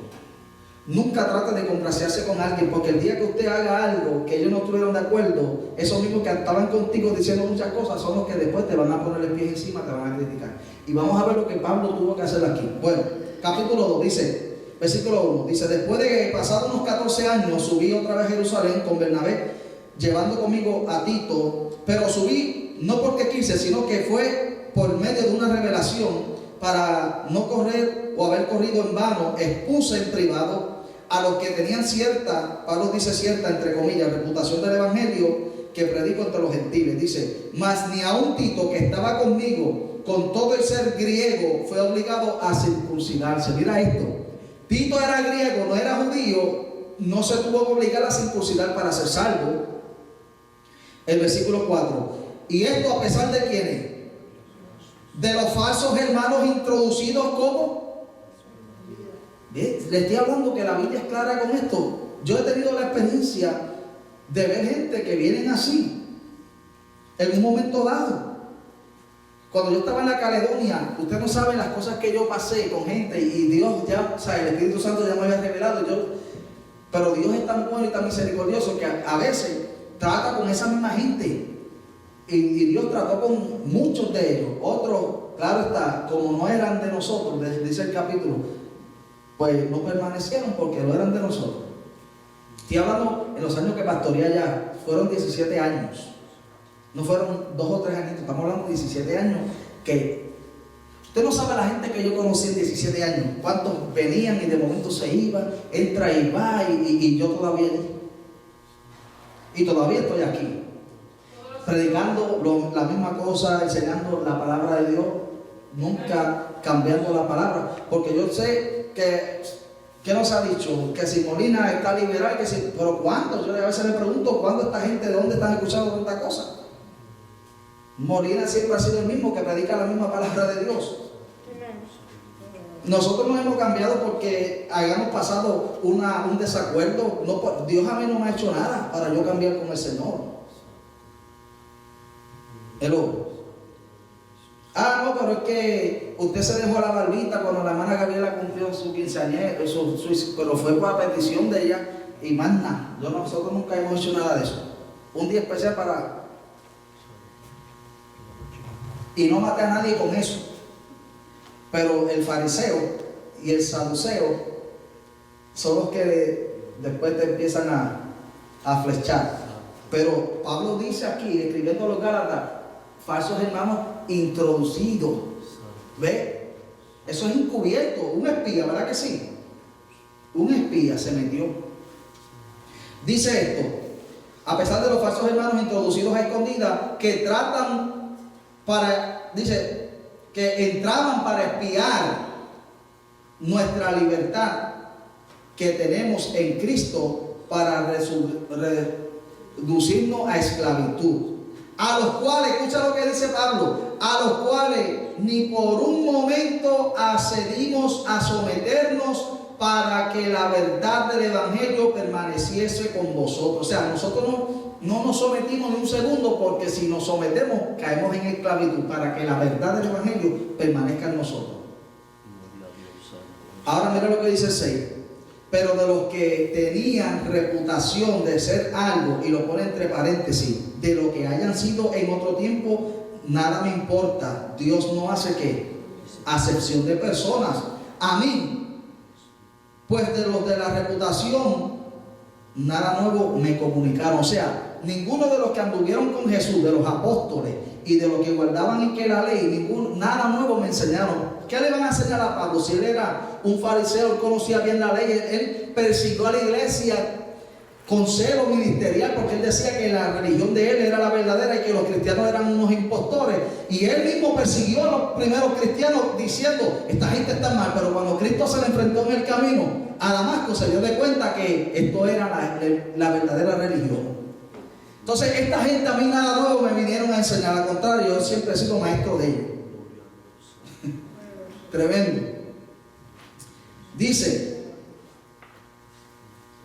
Nunca trate de congraciarse con alguien, porque el día que usted haga algo que ellos no estuvieron de acuerdo, esos mismos que estaban contigo diciendo muchas cosas son los que después te van a poner el pie encima, te van a criticar. Y vamos a ver lo que Pablo tuvo que hacer aquí. Bueno, capítulo 2 dice, versículo 1, dice: después de que pasados unos 14 años subí otra vez a Jerusalén con Bernabé, llevando conmigo a Tito, pero subí no porque quise, sino que fue por medio de una revelación, para no correr o haber corrido en vano. Expuse en privado a los que tenían cierta, Pablo dice cierta entre comillas, reputación del evangelio que predico entre los gentiles. Dice: mas ni aun Tito, que estaba conmigo, con todo el ser griego, fue obligado a circuncidarse. Mira esto, Tito era griego, no era judío, no se tuvo que obligar a circuncidar para ser salvo. El versículo 4, y esto a pesar de quiénes, de los falsos hermanos introducidos como, le estoy hablando que la Biblia es clara con esto. Yo he tenido la experiencia de ver gente que vienen así en un momento dado. Cuando yo estaba en la Caledonia, usted no sabe las cosas que yo pasé con gente, y Dios ya, o sea, el Espíritu Santo ya me había revelado. Pero Dios es tan bueno y tan misericordioso que a veces trata con esa misma gente, y Dios trató con muchos de ellos. Otros, claro está, como no eran de nosotros, dice el capítulo, pues no permanecieron porque no eran de nosotros. Estoy hablando en los años que pastoreé allá, fueron 17 años. No fueron 2 o 3 años, estamos hablando de 17 años. Que usted no sabe la gente que yo conocí en 17 años, cuántos venían y de momento se iban, entra y va, y yo todavía allí. Y todavía estoy aquí, predicando la misma cosa, enseñando la palabra de Dios, nunca cambiando la palabra, porque yo sé que nos ha dicho que si Molina está liberal, que si, pero ¿cuándo? Yo a veces me pregunto, ¿cuándo esta gente, de dónde están escuchando tanta cosa? Molina siempre ha sido el mismo que predica la misma palabra de Dios. Nosotros nos hemos cambiado porque hayamos pasado un desacuerdo. No, Dios a mí no me ha hecho nada para yo cambiar con el Señor. Hello. No, pero es que usted se dejó la barbita cuando la hermana Gabriela cumplió su quinceañera, pero fue por petición de ella y más nada. Nosotros nunca hemos hecho nada de eso. Un día especial para... Y no maté a nadie con eso. Pero el fariseo y el saduceo son los que después te empiezan a flechar. Pero Pablo dice aquí, escribiendo a los Gálatas, falsos hermanos introducidos. ¿Ve? Eso es encubierto. Un espía, ¿verdad que sí? Un espía se metió. Dice esto: a pesar de los falsos hermanos introducidos a escondidas, que tratan dice, que entraban para espiar nuestra libertad que tenemos en Cristo, para reducirnos a esclavitud. A los cuales, escucha lo que dice Pablo, a los cuales ni por un momento accedimos a someternos, para que la verdad del Evangelio permaneciese con vosotros. O sea, nosotros no nos sometimos ni un segundo, porque si nos sometemos caemos en esclavitud, para que la verdad del Evangelio permanezca en nosotros. Ahora mira lo que dice el 6. Pero de los que tenían reputación de ser algo, y lo pone entre paréntesis, de lo que hayan sido en otro tiempo, nada me importa. Dios no hace ¿qué? Acepción de personas. A mí, pues de los de la reputación, nada nuevo me comunicaron. O sea, ninguno de los que anduvieron con Jesús, de los apóstoles y de los que guardaban y que la ley, nada nuevo me enseñaron. ¿Qué le van a enseñar a Pablo? Si él era un fariseo, él conocía bien la ley, él persiguió a la iglesia con celo ministerial, porque él decía que la religión de él era la verdadera y que los cristianos eran unos impostores. Y él mismo persiguió a los primeros cristianos diciendo, esta gente está mal. Pero cuando Cristo se le enfrentó en el camino a Damasco, se dio de cuenta que esto era la verdadera religión. Entonces esta gente a mí nada nuevo me vinieron a enseñar, al contrario, yo siempre he sido maestro de ellos. Tremendo. Dice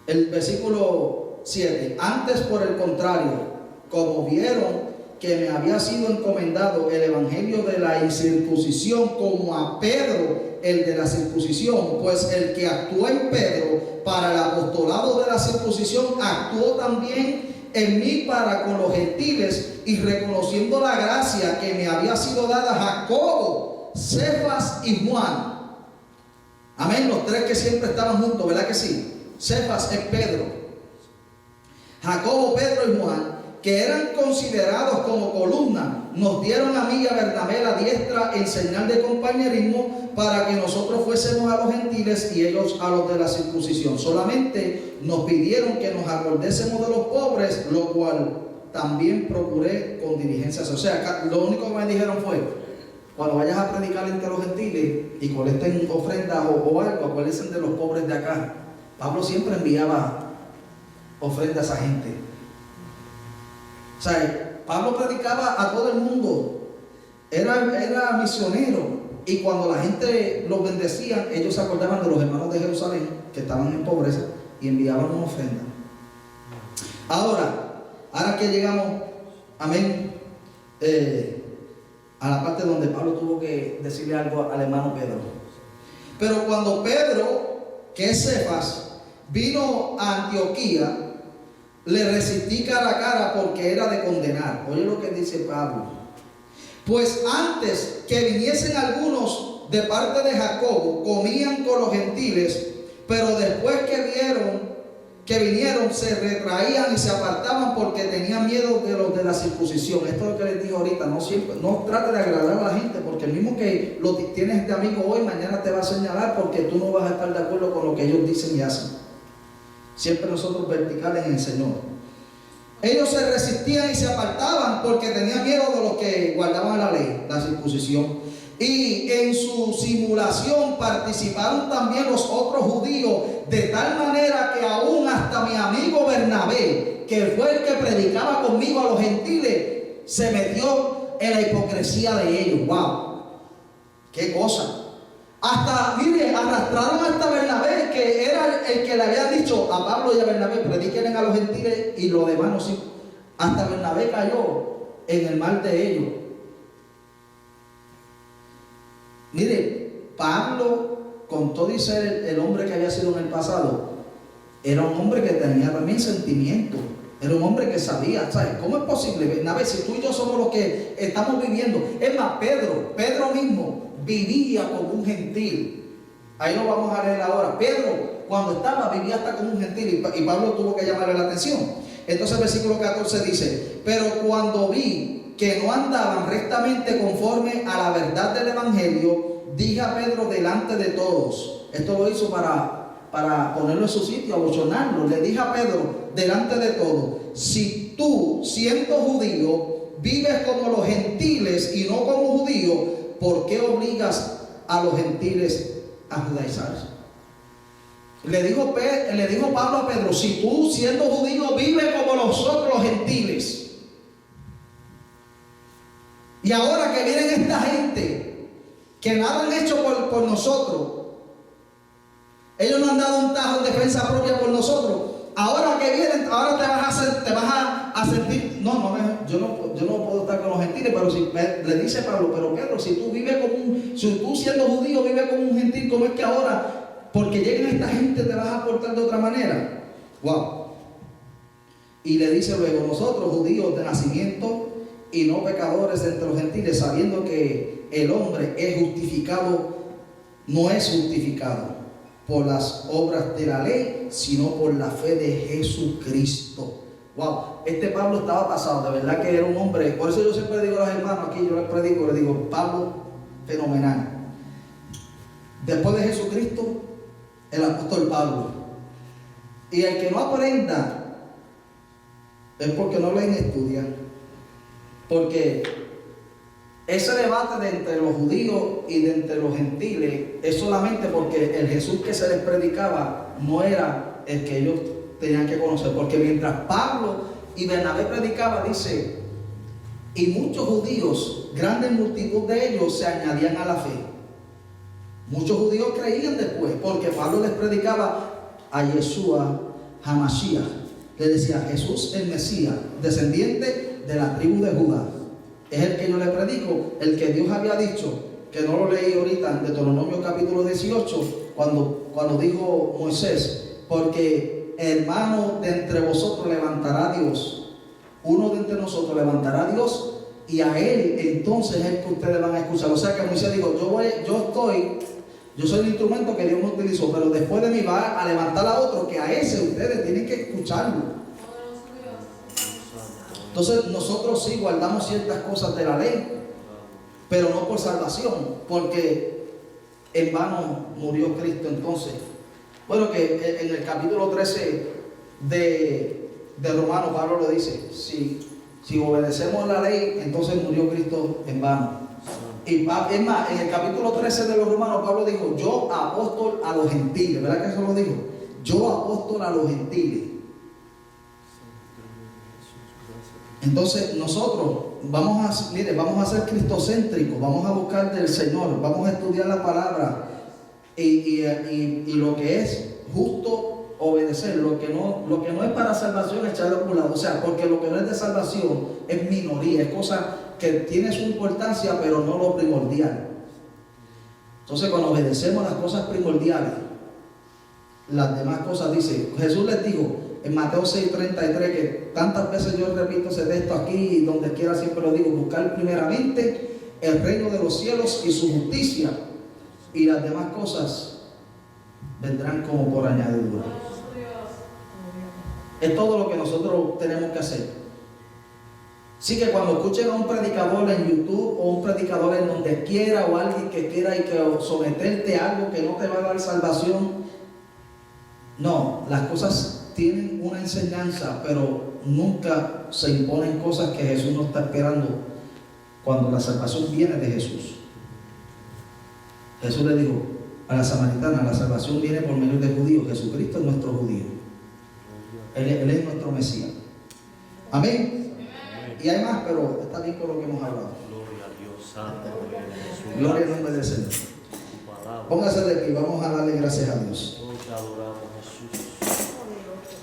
el versículo 7: antes por el contrario, como vieron que me había sido encomendado el evangelio de la incircuncisión como a Pedro el de la circuncisión, pues el que actuó en Pedro para el apostolado de la circuncisión actuó también en mí para con los gentiles, y reconociendo la gracia que me había sido dada Jacobo, Cefas y Juan. Amén, los tres que siempre estaban juntos, ¿verdad que sí? Cefas es Pedro, Jacobo, Pedro y Juan, que eran considerados como columna, nos dieron a mí y a Bernabé la diestra en señal de compañerismo para que nosotros fuésemos a los gentiles y ellos a los de la circuncisión. Solamente nos pidieron que nos acordésemos de los pobres, lo cual también procuré con diligencia. O sea, lo único que me dijeron fue, cuando vayas a predicar entre los gentiles y colecten ofrendas o algo, acuérdense de los pobres de acá. Pablo siempre enviaba ofrendas a esa gente. O sea, Pablo predicaba a todo el mundo, era misionero, y cuando la gente los bendecía, ellos se acordaban de los hermanos de Jerusalén que estaban en pobreza y enviaban una ofrenda. Ahora que llegamos, amén, a la parte donde Pablo tuvo que decirle algo al hermano Pedro. Pero cuando Pedro, que es Cefas, vino a Antioquía, le resistí cara a cara porque era de condenar. Oye lo que dice Pablo: pues antes que viniesen algunos de parte de Jacobo, comían con los gentiles, pero después que vinieron se retraían y se apartaban porque tenían miedo de los de la circuncisión. Esto es lo que les digo ahorita, no trate de agradar a la gente, porque el mismo que lo tienes este amigo hoy, mañana te va a señalar porque tú no vas a estar de acuerdo con lo que ellos dicen y hacen. Siempre nosotros verticales en el Señor. Ellos se resistían y se apartaban porque tenían miedo de los que guardaban la ley, la circuncisión. Y en su simulación participaron también los otros judíos, de tal manera que aún hasta mi amigo Bernabé, que fue el que predicaba conmigo a los gentiles, se metió en la hipocresía de ellos. ¡Wow! ¡Qué cosa! Hasta, mire, arrastraron hasta Bernabé, que era el que le había dicho a Pablo y a Bernabé, prediquen a los gentiles, y los demás no sí. Hasta Bernabé cayó en el mal de ellos. Mire, Pablo, con todo y ser el hombre que había sido en el pasado, era un hombre que tenía también sentimientos. Era un hombre que sabía, ¿sabes? ¿Cómo es posible? Bernabé, si tú y yo somos los que estamos viviendo. Es más, Pedro mismo vivía como un gentil. Ahí lo vamos a leer ahora. Pedro, cuando estaba, vivía hasta como un gentil, y Pablo tuvo que llamarle la atención. Entonces el versículo 14 dice: pero cuando vi que no andaban rectamente conforme a la verdad del evangelio, dije a Pedro delante de todos. Esto lo hizo para ponerlo en su sitio, abochonarlo. Le dije a Pedro delante de todos: si tú, siendo judío, vives como los gentiles y no como judío, ¿por qué obligas a los gentiles a judaizarse? Le dijo Pablo a Pedro: si tú, siendo judío, vives como nosotros los gentiles, y ahora que vienen esta gente que nada han hecho por nosotros, ellos no han dado un tajo en defensa propia por nosotros, ahora que vienen, ahora te vas a sentir, yo no puedo estar con los gentiles. Pero si le dice Pablo: pero Pedro, si tú siendo judío vives como un gentil, ¿cómo es que ahora, porque lleguen esta gente, te vas a portar de otra manera? Wow. Y le dice luego: nosotros, judíos de nacimiento y no pecadores entre los gentiles, sabiendo que el hombre no es justificado por las obras de la ley, sino por la fe de Jesucristo. Wow, este Pablo estaba pasado, de verdad que era un hombre. Por eso yo siempre digo a los hermanos aquí, yo les digo, Pablo, fenomenal. Después de Jesucristo, el apóstol Pablo. Y el que no aprenda es porque no leen y estudian. Porque ese debate de entre los judíos y de entre los gentiles es solamente porque el Jesús que se les predicaba no era el que ellos tenían que conocer. Porque mientras Pablo y Bernabé predicaban, dice, y muchos judíos, grande multitud de ellos, se añadían a la fe. Muchos judíos creían después, porque Pablo les predicaba a Yeshua HaMashiach. Le decía, Jesús el Mesías, descendiente de la tribu de Judá. Es el que yo le predico, el que Dios había dicho, que no lo leí ahorita en Deuteronomio capítulo 18, cuando dijo Moisés, porque hermano de entre vosotros levantará a Dios, uno de entre nosotros levantará a Dios, y a él entonces es el que ustedes van a escuchar. O sea que Moisés dijo, yo soy el instrumento que Dios me utilizó, pero después de mí va a levantar a otro, que a ese ustedes tienen que escucharlo. Entonces nosotros sí guardamos ciertas cosas de la ley, pero no por salvación, porque en vano murió Cristo entonces. Bueno, que en el capítulo 13 de Romanos, Pablo lo dice, si obedecemos la ley, entonces murió Cristo en vano. Y es más, en el capítulo 13 de los Romanos, Pablo dijo, yo apóstol a los gentiles, ¿verdad que eso lo dijo? Yo apóstol a los gentiles. Entonces nosotros vamos a ser cristocéntricos, vamos a buscar del Señor, vamos a estudiar la palabra y lo que es justo obedecer, lo que no es para salvación echarlo por un lado, o sea, porque lo que no es de salvación es minoría, es cosa que tiene su importancia pero no lo primordial. Entonces cuando obedecemos las cosas primordiales, las demás cosas, dice, Jesús les dijo en Mateo 6:33, que tantas veces yo repito ese texto aquí y donde quiera siempre lo digo, buscar primeramente el reino de los cielos y su justicia, y las demás cosas vendrán como por añadidura. Es todo lo que nosotros tenemos que hacer. Así que cuando escuchen a un predicador en YouTube o un predicador en donde quiera o alguien que quiera y que someterte a algo que no te va a dar salvación, no, las cosas tienen una enseñanza, pero nunca se imponen cosas que Jesús no está esperando cuando la salvación viene de Jesús. Jesús le dijo a la samaritana, la salvación viene por medio de judíos, Jesucristo es nuestro judío, Él es nuestro Mesías. Amén. Y hay más, pero está bien con lo que hemos hablado. Gloria a Dios Santo. Gloria al nombre del Señor. Póngase de pie, vamos a darle gracias a Dios. Te adoramos, Jesús.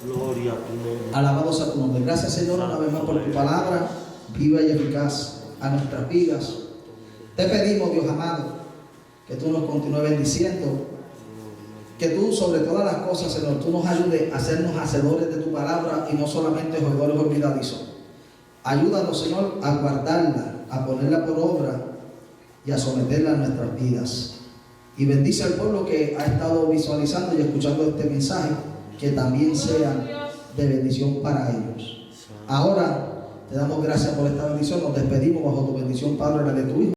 Gloria a tu nombre. Alabados a tu nombre. Gracias, Señor, una vez más por tu palabra viva y eficaz a nuestras vidas. Te pedimos, Dios amado, que tú nos continúes bendiciendo, que tú sobre todas las cosas, Señor, tú nos ayudes a hacernos hacedores de tu palabra y no solamente oidores olvidadizos. Ayúdanos, Señor, a guardarla, a ponerla por obra y a someterla a nuestras vidas. Y bendice al pueblo que ha estado visualizando y escuchando este mensaje, que también sea de bendición para ellos. Ahora te damos gracias por esta bendición. Nos despedimos bajo tu bendición, Padre, la de tu Hijo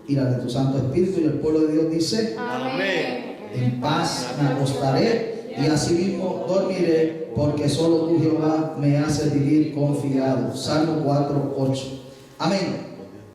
y la de tu Santo Espíritu. Y el pueblo de Dios dice: Amén. En paz me acostaré y asimismo dormiré, porque solo tú, Jehová, me haces vivir confiado. Salmo 4:8. Amén.